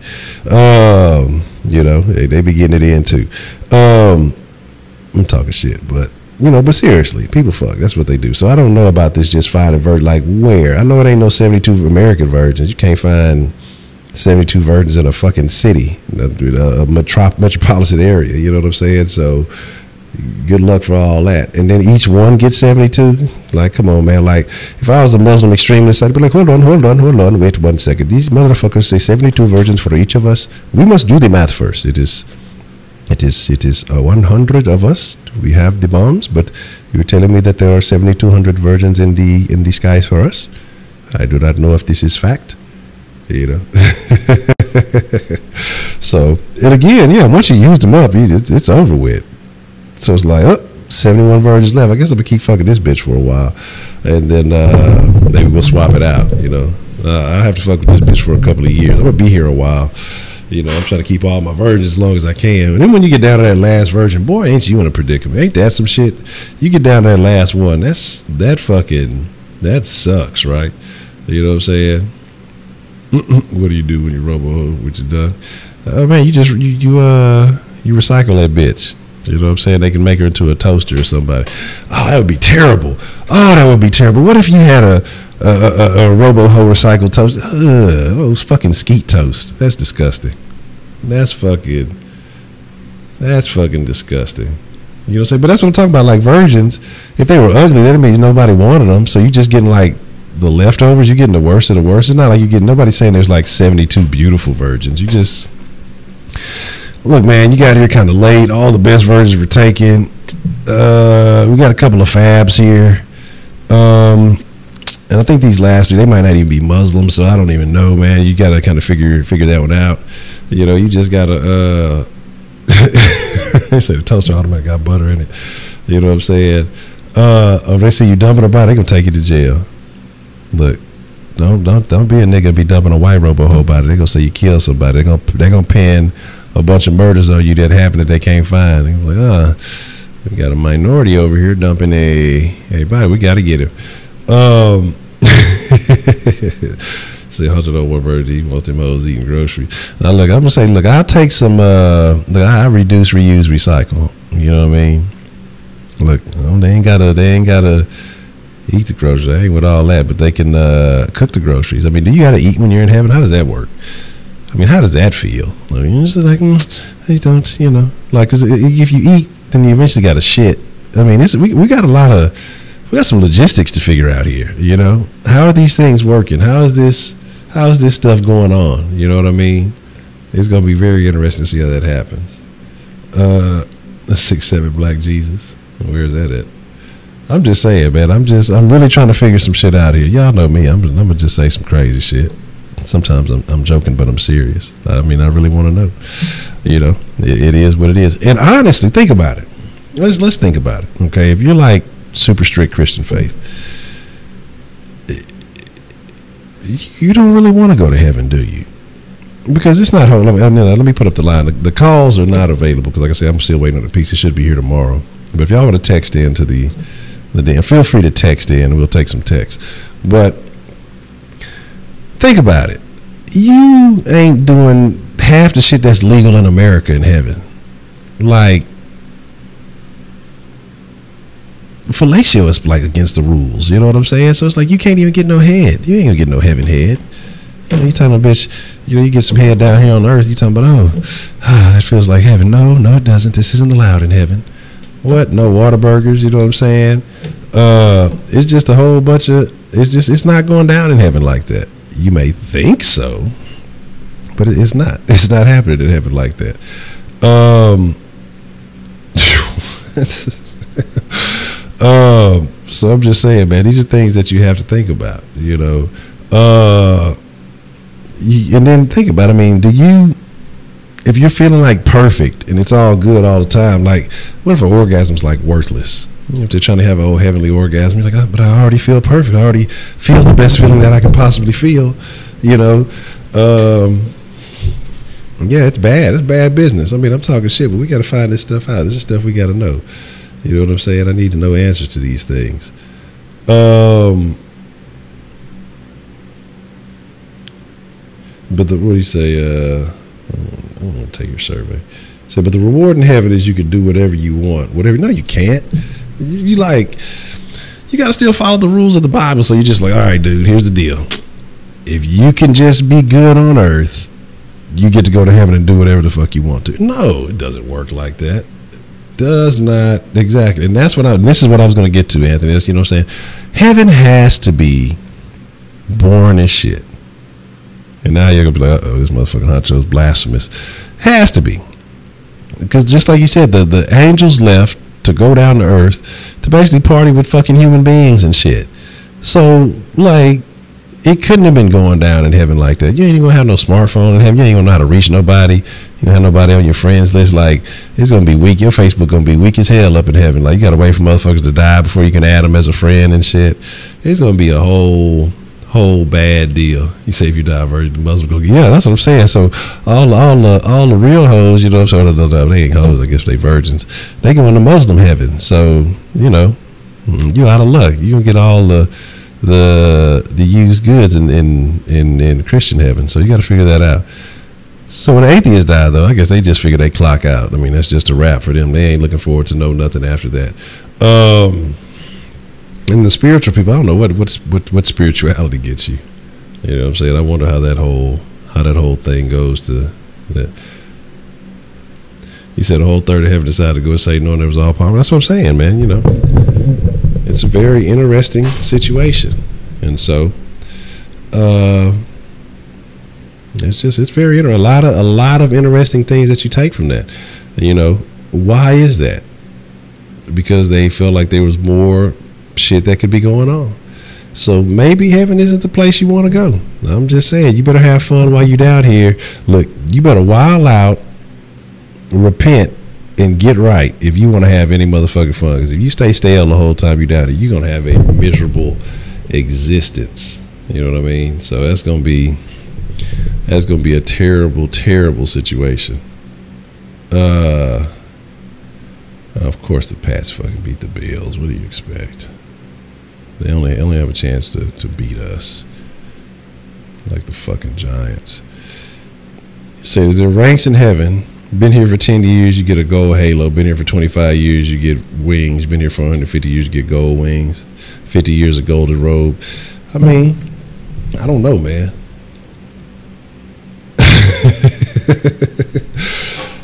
You know, they be getting it in too. I'm talking shit, but, you know, but seriously, people fuck. That's what they do. So I don't know about this just finding virgin. Like, where? I know it ain't no 72 American virgins. You can't find 72 virgins in a fucking city, a metropolitan area. You know what I'm saying? So good luck for all that. And then each one gets 72. Like, come on, man. Like, if I was a Muslim extremist, I'd be like, hold on. Wait 1 second. These motherfuckers say 72 virgins for each of us. We must do the math first. It is 100 of us. We have the bombs, but you're telling me that there are 7,200 virgins in the skies for us. I do not know if this is fact. You know. So, and again, yeah, once you use them up, it's over with. So it's like, 71 virgins left. I guess I'm gonna keep fucking this bitch for a while, and then maybe we'll swap it out. You know, I have to fuck with this bitch for a couple of years. I'm gonna be here a while. You know, I'm trying to keep all my virgins as long as I can. And then when you get down to that last virgin, boy, ain't you in a predicament. Ain't that some shit? You get down to that last one, that sucks, right? You know what I'm saying? What do you do when you robo what you done? Man, you recycle that bitch. You know what I'm saying? They can make her into a toaster or somebody. Oh, that would be terrible. What if you had a robo-ho recycled toast? Those fucking skeet toast. That's disgusting. That's fucking disgusting. You know what I'm saying? But that's what I'm talking about. Like, virgins, if they were ugly, that means nobody wanted them. So you just getting, like, the leftovers. You're getting the worst of the worst. It's not like you're getting, nobody's saying there's like 72 beautiful virgins. You just, look, man, you got here kind of late. All the best virgins were taken. We got a couple of fabs here. And I think these last two, they might not even be Muslim, so I don't even know, man. You got to kind of figure that one out. You know, you just got to, they say the toaster automatically got butter in it. You know what I'm saying? If they see you dumping a body, they going to take you to jail. Look, don't be a nigga be dumping a white robo-ho body. They going to say you killed somebody. They're going to pin a bunch of murders on you that happened that they can't find. They're like, we got a minority over here dumping a body. We got to get him. Say Honcho don't want birds to eat, want them hoes eating groceries. Now look, I'm gonna say, look, I'll take some. I reduce, reuse, recycle. You know what I mean? Look, they ain't gotta eat the groceries. I ain't with all that, but they can cook the groceries. I mean, do you gotta eat when you're in heaven? How does that work? I mean, how does that feel? I mean, it's like, they don't, like, cause if you eat, then you eventually got to shit. I mean, we got some logistics to figure out here. How are these things working? How is this stuff going on? You know what I mean? It's gonna be very interesting to see how that happens. 6'7" Black Jesus. Where's that at? I'm just saying, man. I'm really trying to figure some shit out here. Y'all know me. I'm gonna just say some crazy shit. Sometimes I'm joking, but I'm serious. I mean, I really want to know. It is what it is. And honestly, think about it. Let's think about it. Okay, if you're like super strict Christian faith, you don't really want to go to heaven, do you? Because it's not home. Let me put up the line. The calls are not available because, like I said, I'm still waiting on the piece. It should be here tomorrow. But if y'all want to text in to the den, feel free to text in. We'll take some texts. But think about it. You ain't doing half the shit that's legal in America in heaven. Like, fellatio is like against the rules. You know what I'm saying? So it's like you can't even get no head. You ain't gonna get no heaven head. You talking about, bitch, you get some head down here on earth. You talking about, that feels like heaven. No, it doesn't. This isn't allowed in heaven. What? No Whataburgers. You know what I'm saying? It's just a whole bunch of. It's not going down in heaven like that. You may think so, but it's not. It's not happening in heaven like that. So I'm just saying, man, these are things that you have to think about, and then think about, I mean, if you're feeling like perfect and it's all good all the time, like, what if an orgasm's like worthless? If they're trying to have a whole heavenly orgasm, you're like, but I already feel perfect. I already feel the best feeling that I can possibly feel, Yeah, it's bad. It's bad business. I mean, I'm talking shit, but we got to find this stuff out. This is stuff we got to know. You know what I'm saying? I need to know answers to these things. But what do you say? I don't want to take your survey. So, but the reward in heaven is you can do whatever you want. Whatever. No, you can't. You got to still follow the rules of the Bible. So you're just like, all right, dude, here's the deal. If you can just be good on earth, you get to go to heaven and do whatever the fuck you want to. No, it doesn't work like that. Does not. Exactly. And this is what I was going to get to, Anthony. You know what I'm saying? Heaven has to be boring as shit. And now you're going to be like, this motherfucking Honcho's blasphemous. Has to be. Because just like you said, the angels left to go down to earth to basically party with fucking human beings and shit. So, like, it couldn't have been going down in heaven like that. You ain't even going to have no smartphone in heaven. You ain't going to know how to reach nobody. You don't have nobody on your friends list. Like, it's going to be weak. Your Facebook going to be weak as hell up in heaven. Like, you got to wait for motherfuckers to die before you can add them as a friend and shit. It's going to be a whole bad deal. You say if you die a virgin, the Muslims go, yeah, that's what I'm saying. So all the real hoes, you know what I'm saying? They ain't hoes, I guess they virgins. They go into Muslim heaven. So, you out of luck. You gonna get all the used goods in Christian heaven. So you got to figure that out. So when atheists die, though, I guess they just figure they clock out. I mean, that's just a wrap for them. They ain't looking forward to know nothing after that. And the spiritual people, I don't know what spirituality gets you. You know what I'm saying? I wonder how that whole thing goes to that. He said a whole third of heaven decided to go and say no, and there was all power. That's what I'm saying, man. It's a very interesting situation, and so it's very interesting. A lot of interesting things that you take from that. Why is that? Because they felt like there was more shit that could be going on. So maybe heaven isn't the place you want to go. I'm just saying, you better have fun while you're down here. Look, you better wild out, repent, and get right if you want to have any motherfucking fun. Because if you stay stale the whole time you're down here, you're going to have a miserable existence. You know what I mean? So that's going to be a terrible, terrible situation. Of course the Pats fucking beat the Bills. What do you expect? They only have a chance to beat us. like the fucking Giants. It says there are ranks in heaven. Been here for 10 years, you get a gold halo. Been here for 25 years, you get wings. Been here for 150 years, you get gold wings. 50 years, a golden robe. I mean, I don't know, man.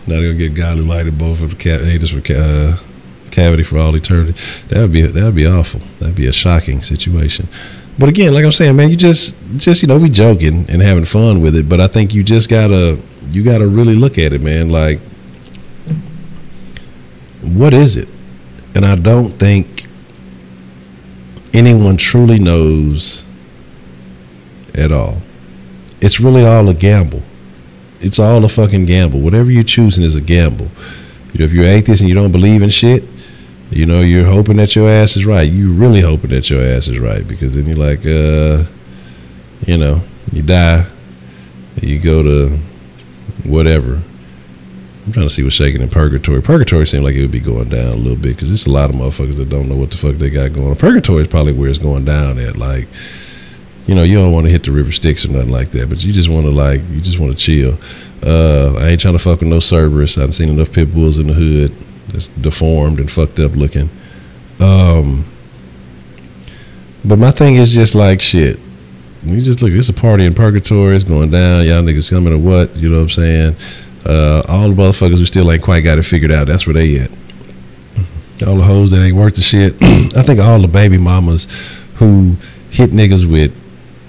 Now they'll get godly lighted both of the haters for cavity for all eternity. That would be awful. That'd be a shocking situation. But again, like I'm saying, man, you just we joking and having fun with it. But I think you gotta really look at it, man. Like, what is it? And I don't think anyone truly knows at all. It's really all a gamble. It's all a fucking gamble. Whatever you're choosing is a gamble. If you're atheist and you don't believe in shit, you're hoping that your ass is right. You really hoping that your ass is right, because then you're like, you die, you go to whatever. I'm trying to see what's shaking in purgatory. Purgatory seems like it would be going down a little bit, because there's a lot of motherfuckers that don't know what the fuck they got going on. Purgatory is probably where it's going down at. Like, you don't want to hit the river Styx or nothing like that, but you just want to chill. I ain't trying to fuck with no Cerberus. I've seen enough pit bulls in the hood that's deformed and fucked up looking. But my thing is just like, shit, you just look, it's a party in purgatory, it's going down, y'all niggas coming or what, you know what I'm saying? All the motherfuckers who still ain't quite got it figured out, that's where they at. All the hoes that ain't worth the shit. I think all the baby mamas who hit niggas with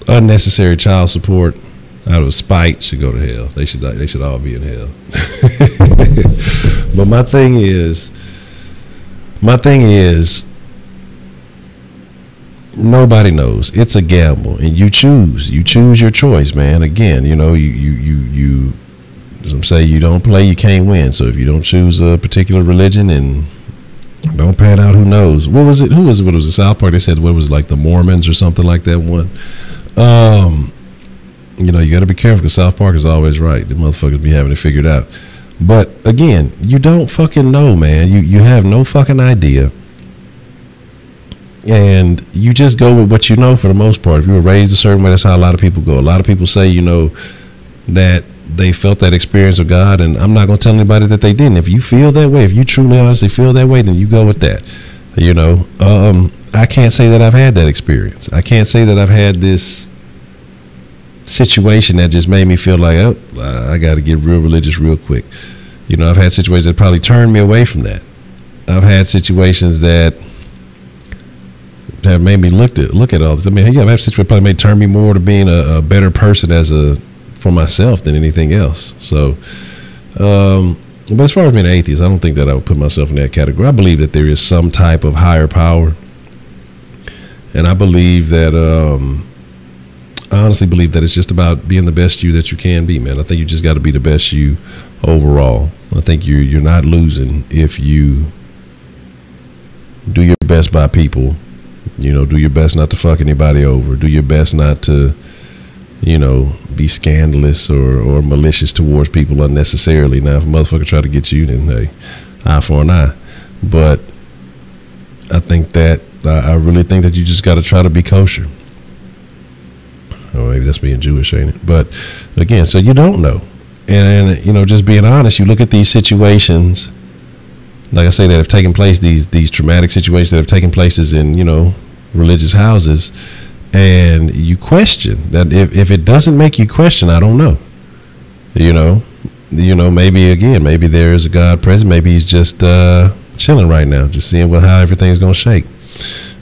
unnecessary child support out of spite should go to hell. They should all be in hell. But my thing is nobody knows. It's a gamble, and you choose your choice, man. Again, you as I'm saying, you don't play, you can't win. So if you don't choose a particular religion and don't pan out, who knows? What was it? What was it? South Park? They said what was it, like the Mormons or something like that one. You got to be careful, because South Park is always right. The motherfuckers be having it figured out. But again, you don't fucking know, man. You have no fucking idea. And you just go with what you know for the most part. If you were raised a certain way, that's how a lot of people go. A lot of people say, that they felt that experience of God, and I'm not going to tell anybody that they didn't. If you feel that way, if you truly honestly feel that way, then you go with that. I can't say that I've had that experience. I can't say that I've had this situation that just made me feel like, oh, I got to get real religious real quick. I've had situations that probably turned me away from that. I've had situations that have made me look at all this. I mean, I've had situations that probably may turn me more to being a better person for myself than anything else. So, but as far as being an atheist, I don't think that I would put myself in that category. I believe that there is some type of higher power, and I believe that I honestly believe that it's just about being the best you that you can be, man. I think you just got to be the best you overall. I think you're not losing if you do your best by people. Do your best not to fuck anybody over. Do your best not to, be scandalous or malicious towards people unnecessarily. Now, if a motherfucker try to get you, then hey, eye for an eye. But I think that I really think that you just got to try to be kosher. Or maybe that's being Jewish, ain't it? But again, so you don't know. And just being honest, you look at these situations, like I say, that have taken place, these traumatic situations that have taken places in, religious houses, and you question that. If it doesn't make you question, I don't know. Maybe there is a God present. Maybe he's just chilling right now, just seeing how everything's gonna shake.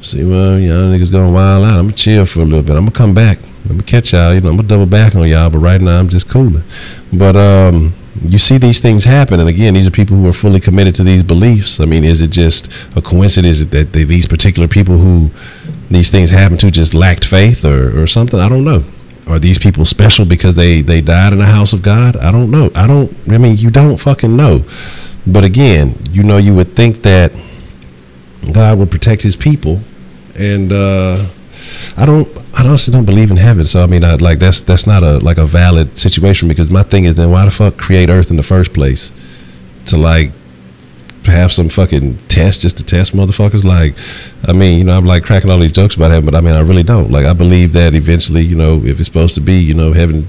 See, niggas gonna wild out. I'm gonna chill for a little bit. I'm gonna come back. I'm gonna catch y'all. I'm gonna double back on y'all. But right now, I'm just cooling. But you see these things happen, and again, these are people who are fully committed to these beliefs. I mean, is it just a coincidence that these particular people who these things happen to just lacked faith or something? I don't know. Are these people special because they died in the house of God? I don't know. I mean, you don't fucking know. But again, you would think that God would protect his people, and I honestly don't believe in heaven. So I mean, that's not a valid situation, because my thing is, then why the fuck create Earth in the first place to have some fucking test just to test motherfuckers. Like, I mean, you know, I'm like cracking all these jokes about heaven, but I mean, I really don't. Like, I believe that eventually, you know, if it's supposed to be, you know, heaven.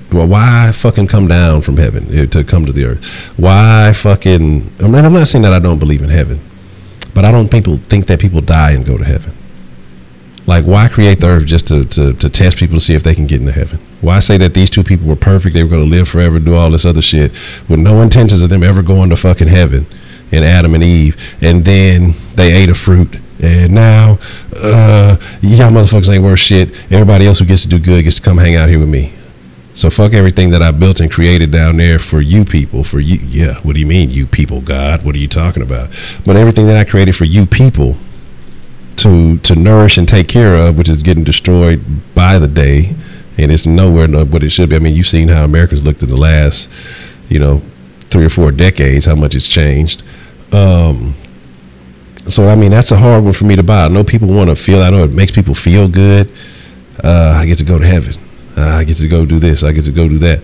Well, why fucking come down from heaven to come to the earth? Why fucking? I mean, I'm not saying that I don't believe in heaven, but I don't think that people die and go to heaven. Like, why create the earth just to test people to see if they can get into heaven? Why say that these two people were perfect, they were going to live forever, do all this other shit, with no intentions of them ever going to fucking heaven, and Adam and Eve, and then they ate a fruit, and now, y'all motherfuckers ain't worth shit. Everybody else who gets to do good gets to come hang out here with me. So fuck everything that I built and created down there for you people, for you. Yeah, what do you mean, you people, God? What are you talking about? But everything that I created for you people to nourish and take care of, which is getting destroyed by the day, and it's nowhere near what it should be. I mean, you've seen how America's looked in the last, you know, 3 or 4 decades, how much it's changed. So I mean, that's a hard one for me to buy. I know people want to feel. I know it makes people feel good. I get to go to heaven. I get to go do this. I get to go do that.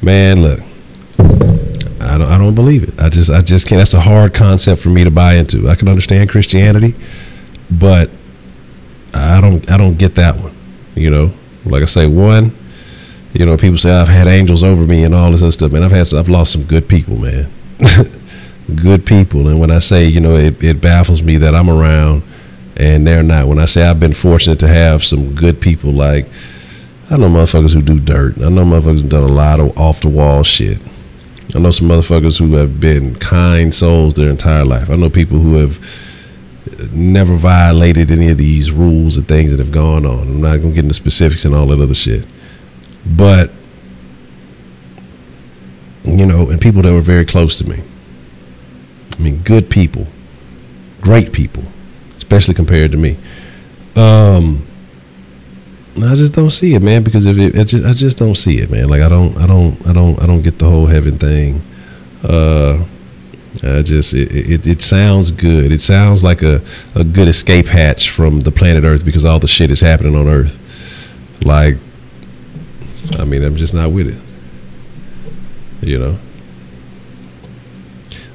Man, look, I don't believe it. I just can't. That's a hard concept for me to buy into. I can understand Christianity, but I don't get that one. You know, like I say, one, you know, people say I've had angels over me and all this other stuff, man. I've lost some good people, man. Good people. And when I say, you know, it baffles me that I'm around and they're not. When I say I've been fortunate to have some good people, like, I know motherfuckers who do dirt. I know motherfuckers who've done a lot of off the wall shit. I know some motherfuckers who have been kind souls their entire life. I know people who have never violated any of these rules and things that have gone on. I'm not going to get into specifics and all that other shit. But, you know, and people that were very close to me. I mean, good people, great people, especially compared to me. I just don't see it, man, because I just don't see it, man. Like, I don't get the whole heaven thing. It sounds good. It sounds like a good escape hatch from the planet Earth, because all the shit is happening on Earth. Like, I mean, I'm just not with it. You know,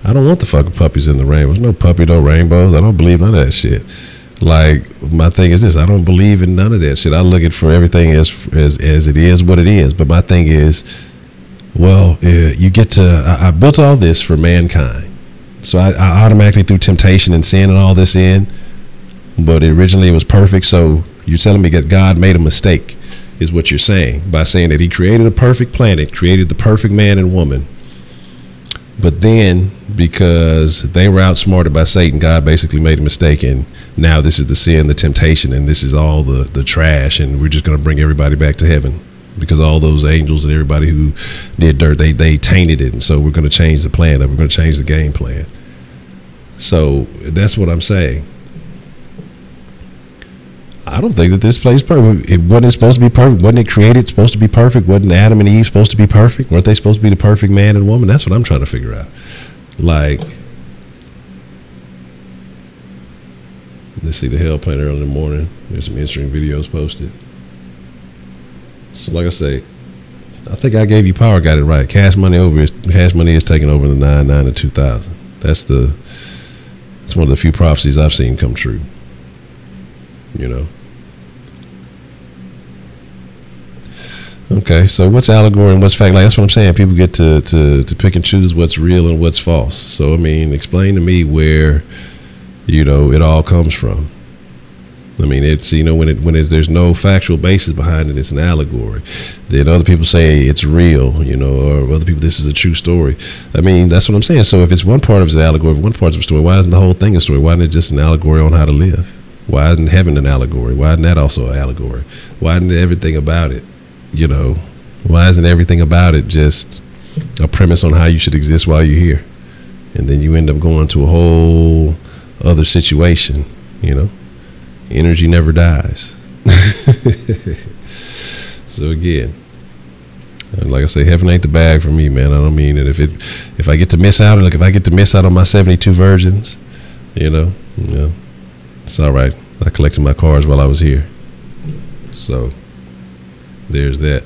I don't want the fucking puppies in the rainbows. No puppy, no rainbows. I don't believe none of that shit. Like, my thing is this: I don't believe in none of that shit. I look at for everything as it is, what it is. But my thing is, well, you get to. I built all this for mankind, so I automatically threw temptation and sin and all this in. But originally it was perfect. So you're telling me that God made a mistake, is what you're saying, by saying that He created a perfect planet, created the perfect man and woman. But then, because they were outsmarted by Satan, God basically made a mistake, and now this is the sin, the temptation, and this is all the trash, and we're just going to bring everybody back to heaven, because all those angels and everybody who did dirt, they tainted it, and so we're going to change the plan, we're going to change the game plan. So that's what I'm saying. I don't think that this place is perfect. It wasn't supposed to be perfect. Wasn't it created supposed to be perfect? Wasn't Adam and Eve supposed to be perfect? Weren't they supposed to be the perfect man and woman? That's what I'm trying to figure out. Like, let's see, the Hell Planet early in the morning. There's some interesting videos posted. So like I say, I think I gave you power, got it right. Cash money is taking over the 99 and 2000. That's one of the few prophecies I've seen come true. You know. Okay, so what's allegory and what's fact? Like, that's what I'm saying. People get to pick and choose what's real and what's false. So I mean, explain to me where, you know, it all comes from. I mean, it's, you know, when there's no factual basis behind it, it's an allegory. Then other people say it's real, you know, or other people, this is a true story. I mean, that's what I'm saying. So if it's one part of it's an allegory, one part of a story, why isn't the whole thing a story? Why isn't it just an allegory on how to live? Why isn't heaven an allegory? Why isn't that also an allegory? Why isn't everything about it, you know, why isn't everything about it just a premise on how you should exist while you're here? And then you end up going to a whole other situation, you know? Energy never dies. So again, like I say, heaven ain't the bag for me, man. I don't mean that if I get to miss out, like if I get to miss out on my 72 virgins, you know, it's all right. I collected my cars while I was here. So there's that.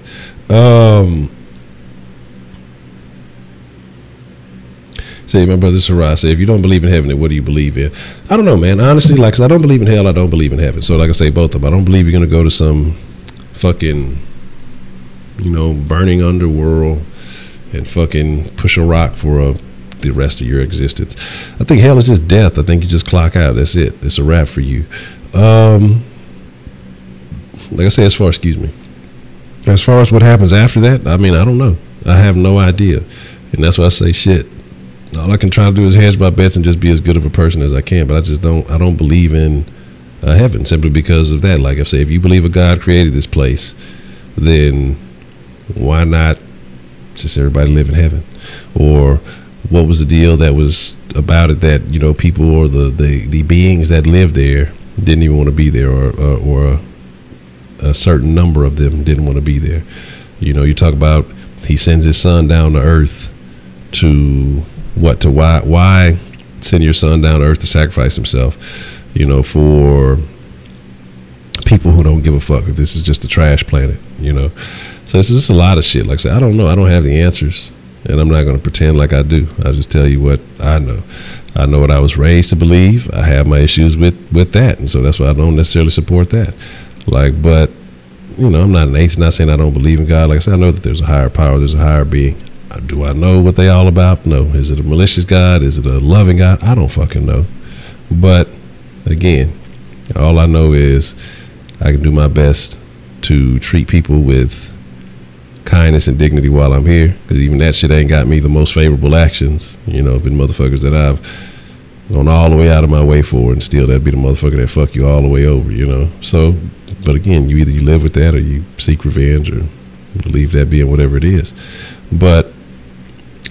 Say, my brother Sarai, say, if you don't believe in heaven, then what do you believe in? I don't know, man. Honestly, like, 'cause I don't believe in hell, I don't believe in heaven. So, like I say, both of them. I don't believe you're going to go to some fucking, you know, burning underworld and fucking push a rock for the rest of your existence. I think hell is just death. I think you just clock out. That's it. It's a wrap for you. Like I say, as far as what happens after that, I mean, I don't know. I have no idea. And that's why I say shit. All I can try to do is hedge my bets and just be as good of a person as I can. But I don't believe in heaven simply because of that. Like I say, if you believe a God created this place, then why not just everybody live in heaven? Or what was the deal that was about it that, you know, people or the beings that lived there didn't even want to be there, or a certain number of them didn't want to be there. You know, you talk about he sends his son down to earth to why send your son down to earth to sacrifice himself, you know, for people who don't give a fuck if this is just a trash planet, you know. So it's just a lot of shit. Like I said, I don't know. I don't have the answers, and I'm not going to pretend like I do. I'll just tell you what I know. I know what I was raised to believe. I have my issues with that, and so that's why I don't necessarily support that. Like, but, you know, I'm not an atheist, not saying I don't believe in God. Like I said, I know that there's a higher power, there's a higher being. Do I know what they all about? No. Is it a malicious God? Is it a loving God? I don't fucking know. But, again, all I know is I can do my best to treat people with kindness and dignity while I'm here, because even that shit ain't got me the most favorable actions. You know, been motherfuckers that I've gone all the way out of my way for, and still that'd be the motherfucker that fuck you all the way over, you know. So, but again, you either you live with that or you seek revenge or leave that being whatever it is. But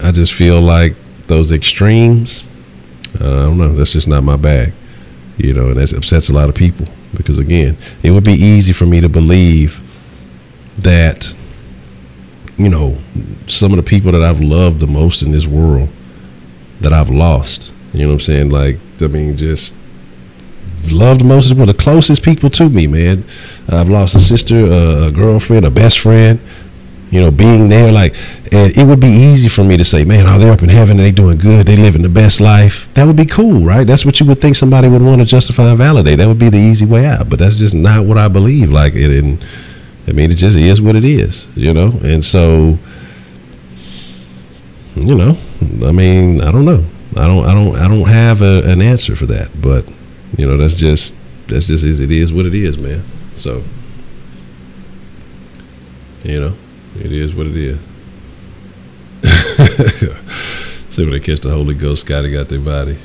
I just feel like those extremes, I don't know, that's just not my bag, you know, and that upsets a lot of people, because again, it would be easy for me to believe that, you know, some of the people that I've loved the most in this world that I've lost, you know what I'm saying? Like, I mean, just loved most of the closest people to me, man. I've lost a sister, a girlfriend, a best friend, you know, being there, like, and it would be easy for me to say, man, oh, they're up in heaven and they doing good, they living the best life. That would be cool, right? That's what you would think somebody would want to justify and validate. That would be the easy way out, but that's just not what I believe. Like, it, and I mean, it just is what it is, you know? And so, you know, I mean, I don't know. I don't have an answer for that, but you know, that's just it is what it is, man. So, you know, it is what it is. See, when they catch the Holy Ghost, Scotty got their body.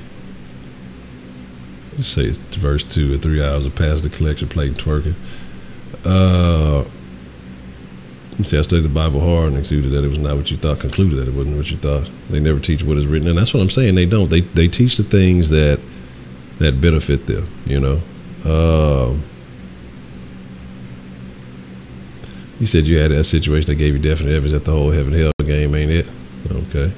Let's say it's verse 2, at 3 hours of past the collection plate and twerking. See, I studied the Bible hard and concluded that it was not what you thought. Concluded that it wasn't what you thought. They never teach what is written, and that's what I'm saying. They don't. They teach the things that benefit them. You know. You said you had that situation that gave you definite evidence that the whole heaven hell game ain't it? Okay.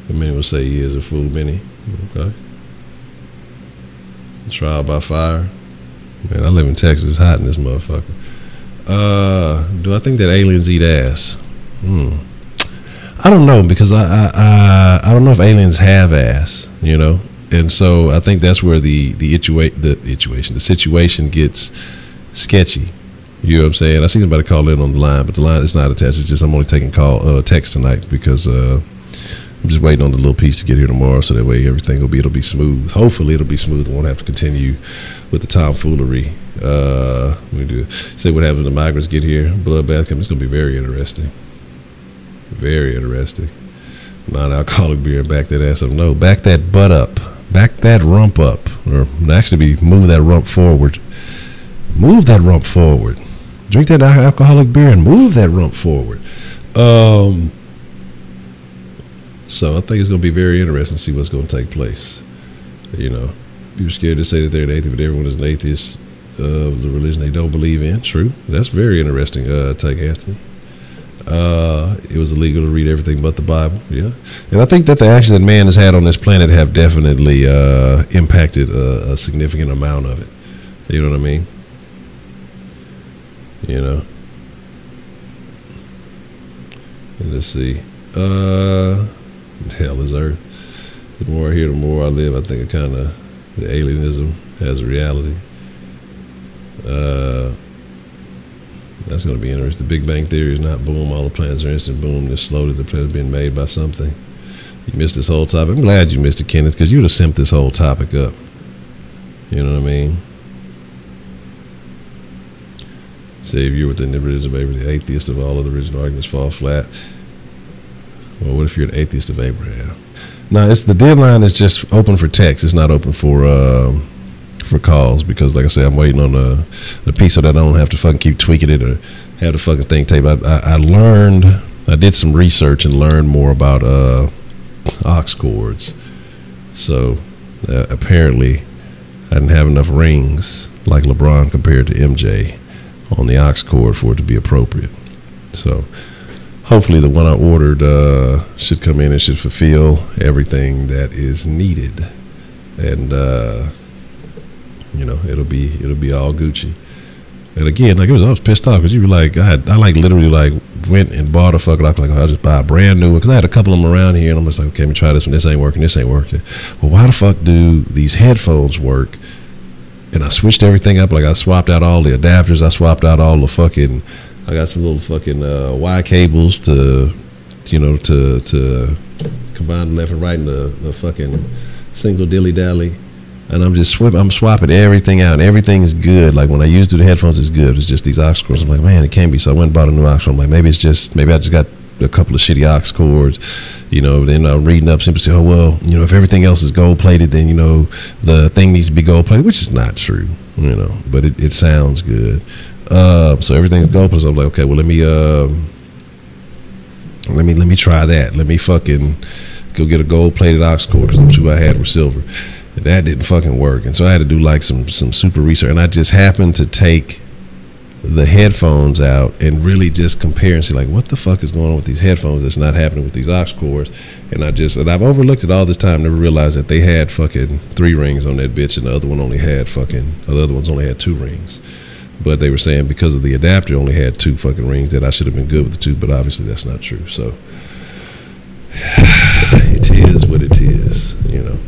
The many will say he is a fool. Many. Okay. Trial by fire. Man, I live in Texas. It's hot in this motherfucker. Do I think that aliens eat ass? I don't know, because I don't know if aliens have ass, you know, and so I think that's where the situation gets sketchy. You know what I'm saying? I see somebody call in on the line, but the line is not attached. It's just I'm only taking text tonight because I'm just waiting on the little piece to get here tomorrow, so that way it'll be smooth. Hopefully it'll be smooth. I won't have to continue with the tomfoolery. We do say what happens when the migrants get here. Bloodbath. It's going to be very interesting. Very interesting. Non-alcoholic beer. Back that ass up. No, back that butt up. Back that rump up. Or actually move that rump forward. Move that rump forward. Drink that alcoholic beer and move that rump forward. So I think it's going to be very interesting to see what's going to take place. You know, people are scared to say that they're an atheist, but everyone is an atheist of the religion they don't believe in. True. That's very interesting, take, Anthony. It was illegal to read everything but the Bible. Yeah. And I think that the actions that man has had on this planet have definitely impacted a significant amount of it. You know what I mean? You know. And let's see. Hell is earth. The more I hear, the more I live. I think kind of the alienism has a reality. That's going to be interesting. The Big Bang Theory is not boom, all the planets are instant boom. This slowly the planet being made by something. You missed this whole topic. I'm glad you missed it, Kenneth, because you'd have simped this whole topic up. You know what I mean? Savior within the religion of Abraham, the atheist of all of the original arguments fall flat. Well, what if you're an atheist of Abraham? No, it's the deadline is just open for text. It's not open for calls because, like I said, I'm waiting on the piece so that I don't have to fucking keep tweaking it or have the fucking thing taped. I did some research and learned more about aux cords. So apparently, I didn't have enough rings like LeBron compared to MJ on the aux cord for it to be appropriate. So hopefully the one I ordered should come in and should fulfill everything that is needed, and you know, it'll be all Gucci. And again, like I was pissed off because you were like, I like literally like went and bought a fucking, like I'll just buy a brand new one because I had a couple of them around here, and I'm just like, okay, let me try this one. This ain't working. Well, why the fuck do these headphones work? And I switched everything up. Like I swapped out all the adapters. I swapped out all the fucking. I got some little fucking Y cables to, you know, to combine the left and right in the fucking single dilly dally. And I'm swapping everything out, and everything is good. Like when I used the headphones, it's good. It's just these aux cords. I'm like, man, it can't be. So I went and bought a new aux cord. I'm like, maybe I just got a couple of shitty aux cords. You know, then I'm reading up, simply say, oh well, you know, if everything else is gold plated, then you know the thing needs to be gold plated, which is not true. You know, but it sounds good. So everything's gold plated. So I'm like, okay, well let me try that. Let me fucking go get a gold plated aux cord because the two I had were silver. And that didn't fucking work, and so I had to do like some super research, and I just happened to take the headphones out and really just compare and see like what the fuck is going on with these headphones that's not happening with these aux cords. And I've overlooked it all this time, never realized that they had fucking 3 rings on that bitch, and the other ones only had 2 rings. But they were saying because of the adapter only had 2 fucking rings that I should have been good with the 2, but obviously that's not true. So it is what it is, you know.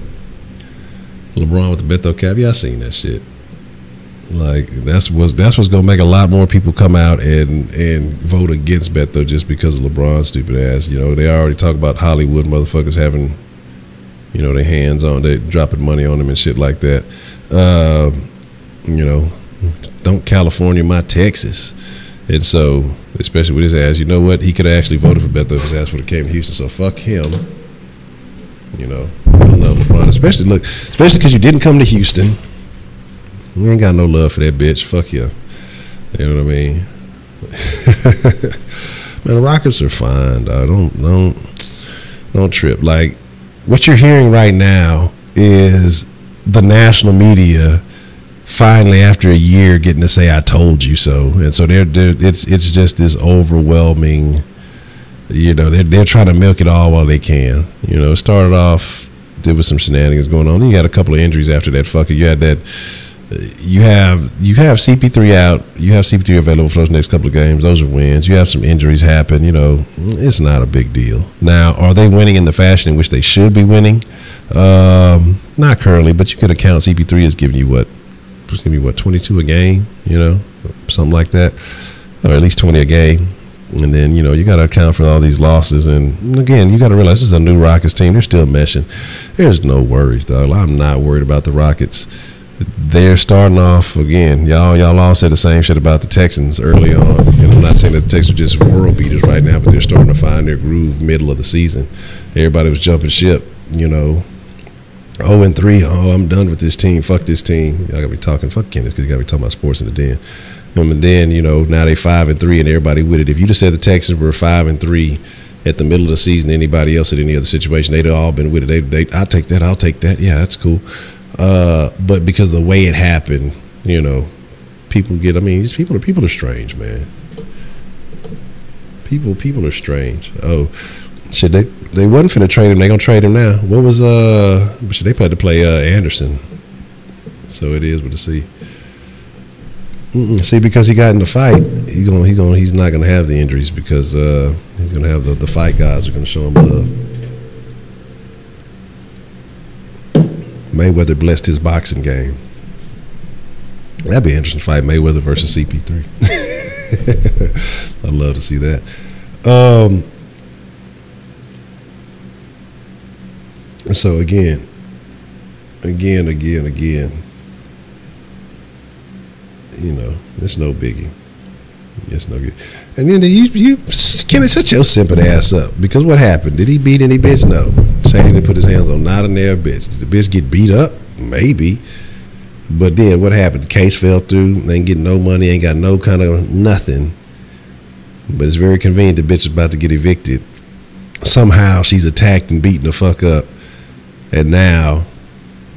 LeBron with the Beto cap, yeah, I seen that shit. Like that's what's gonna make a lot more people come out and vote against Beto just because of LeBron's stupid ass. You know, they already talk about Hollywood motherfuckers having, you know, their hands on, they dropping money on them and shit like that. You know, don't California my Texas. And so, especially with his ass, you know what? He could have actually voted for Beto if his ass would have came to Houston. So fuck him. You know, I love LeBron, especially because you didn't come to Houston. We ain't got no love for that bitch. Fuck you. You know what I mean? Man, the Rockets are fine, dog. Don't trip. Like what you're hearing right now is the national media finally, after a year, getting to say "I told you so," and so it's just this overwhelming. You know, they're trying to milk it all while they can. You know, it started off, there was some shenanigans going on. Then you had a couple of injuries after that. Fucker, you had that. You have CP3 out. You have CP3 available for those next couple of games. Those are wins. You have some injuries happen. You know, it's not a big deal. Now, are they winning in the fashion in which they should be winning? Not currently, but you could account CP3 is giving you what? It's giving you what, 22 a game? You know, something like that, or at least 20 a game. And then, you know, you got to account for all these losses. And again, you got to realize this is a new Rockets team. They're still meshing. There's no worries, dog. I'm not worried about the Rockets. They're starting off again. Y'all all said the same shit about the Texans early on. And I'm not saying that the Texans are just world beaters right now, but they're starting to find their groove middle of the season. Everybody was jumping ship, you know. 0-3. Oh, I'm done with this team. Fuck this team. Y'all got to be talking. Fuck Kenneth because you got to be talking about sports in the den. And then, you know, now they 5-3 and everybody with it. If you just said the Texans were 5-3 at the middle of the season, anybody else at any other situation, they'd all been with it. I'll take that. Yeah, that's cool. But because of the way it happened, you know, these people are strange, man. People are strange. Oh, shit, they wasn't finna trade him. They gonna trade him now. What was shit, they had to play Anderson. So it is what to see. See, because he got in the fight, he's not gonna have the injuries because he's gonna have the fight guys are gonna show him love. Mayweather blessed his boxing game. That'd be an interesting fight, Mayweather versus CP3. I'd love to see that. So again, you know, it's no biggie. It's no good. And then you can't shut your simping ass up, because what happened? Did he beat any bitch? No. Shady didn't put his hands on not a nair bitch. Did the bitch get beat up? Maybe. But then what happened? The case fell through. They ain't getting no money. Ain't got no kind of nothing. But it's very convenient the bitch is about to get evicted. Somehow she's attacked and beaten the fuck up. And now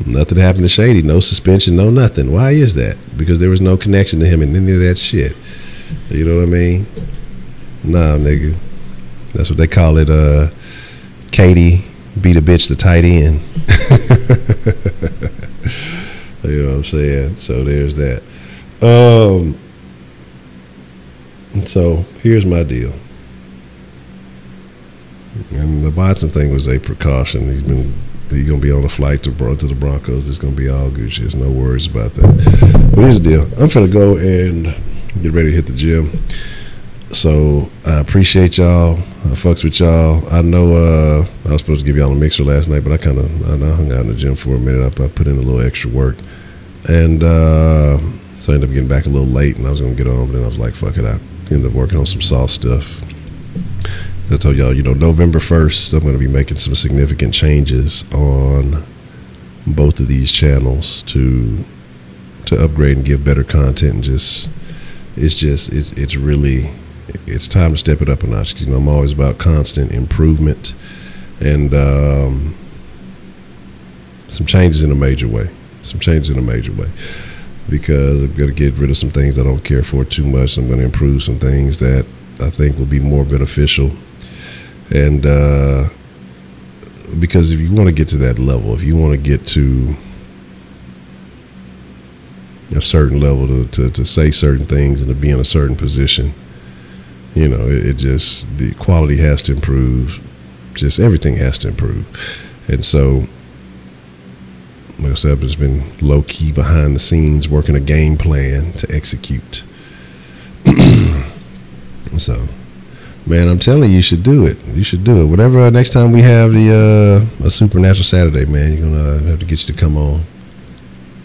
nothing happened to Shady. No suspension, no nothing. Why is that? Because there was no connection to him in any of that shit. You know what I mean? Nah, nigga. That's what they call it. Katie beat a bitch to tight end. You know what I'm saying? So there's that. So here's my deal. And the Watson thing was a precaution. He's gonna be on a flight to the Broncos. It's gonna be all Gucci. There's no worries about that. But here's the deal. I'm finna go and get ready to hit the gym. So I appreciate y'all. I fucks with y'all. I know I was supposed to give y'all a mixer last night, but I hung out in the gym for a minute. I put in a little extra work, and so I ended up getting back a little late, and I was gonna get on, but then I was like, fuck it. I ended up working on some sauce stuff. I told y'all, November 1st, I'm going to be making some significant changes on both of these channels to upgrade and give better content. And it's time to step it up a notch. I'm always about constant improvement and some changes in a major way. Because I'm going to get rid of some things I don't care for too much. I'm going to improve some things that I think will be more beneficial. And because if you want to get to that level, if you want to get to a certain level to say certain things and to be in a certain position, the quality has to improve. Just everything has to improve. And so, like I said, I've just been low key behind the scenes working a game plan to execute. So, man, I'm telling you, you should do it. You should do it. Whatever, next time we have a Supernatural Saturday, man, you're going to have to get you to come on.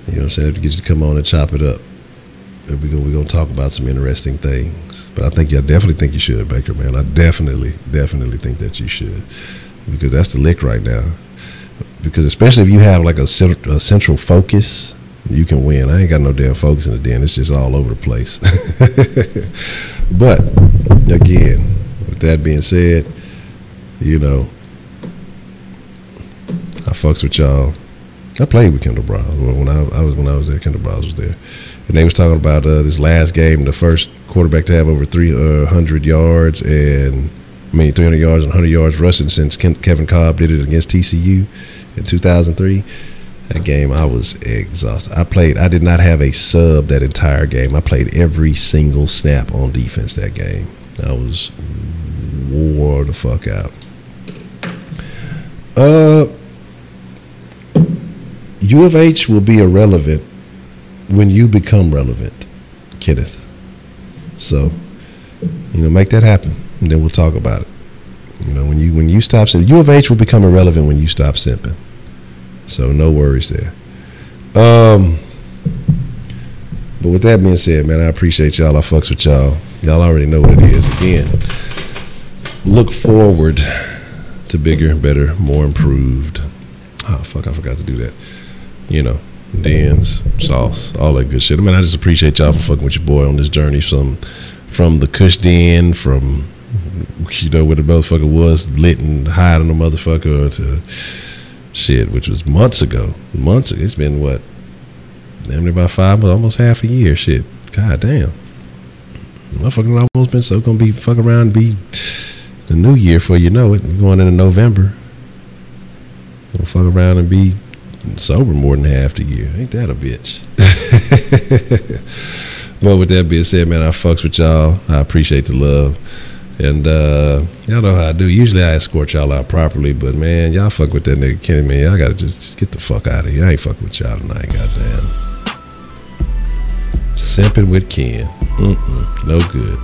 You know what I'm saying? I have to get you to come on and chop it up. And we're going to talk about some interesting things. But I definitely think you should, Baker, man. I definitely think that you should. Because that's the lick right now. Because especially if you have like a central focus, you can win. I ain't got no damn focus in the den. It's just all over the place. But, again, with that being said, I fucks with y'all. I played with Kendall Browse when I was there. Kendall Browse was there, and they was talking about this last game, the first quarterback to have over 300 yards and 300 yards and 100 yards rushing since Kevin Cobb did it against TCU in 2003. That game, I was exhausted. I did not have a sub that entire game. I played every single snap on defense that game. I was wore the fuck out. U of H will be irrelevant when you become relevant, Kenneth. So, make that happen, and then we'll talk about it. When you stop simping, U of H will become irrelevant when you stop simping. So no worries there. But with that being said, man, I appreciate y'all. I fucks with y'all. Y'all already know what it is. Again, look forward to bigger, better, more improved. Oh, fuck, I forgot to do that. Dens, sauce, all that good shit. I just appreciate y'all for fucking with your boy on this journey from the Kush Den, from, where the motherfucker was lit and high on the motherfucker to shit, which was months ago. It's been what? Damn near about 5 months, almost half a year. Shit. God damn. Motherfucking almost been so gonna be fuck around and be the new year before you know it. We're going into November. Gonna fuck around and be sober more than half the year. Ain't that a bitch? Well, with that being said, man, I fucks with y'all. I appreciate the love. And y'all know how I do. Usually I escort y'all out properly, but man, y'all fuck with that nigga Kenny, man. Y'all gotta just get the fuck out of here. I ain't fucking with y'all tonight, goddamn. Simping with Ken. No good.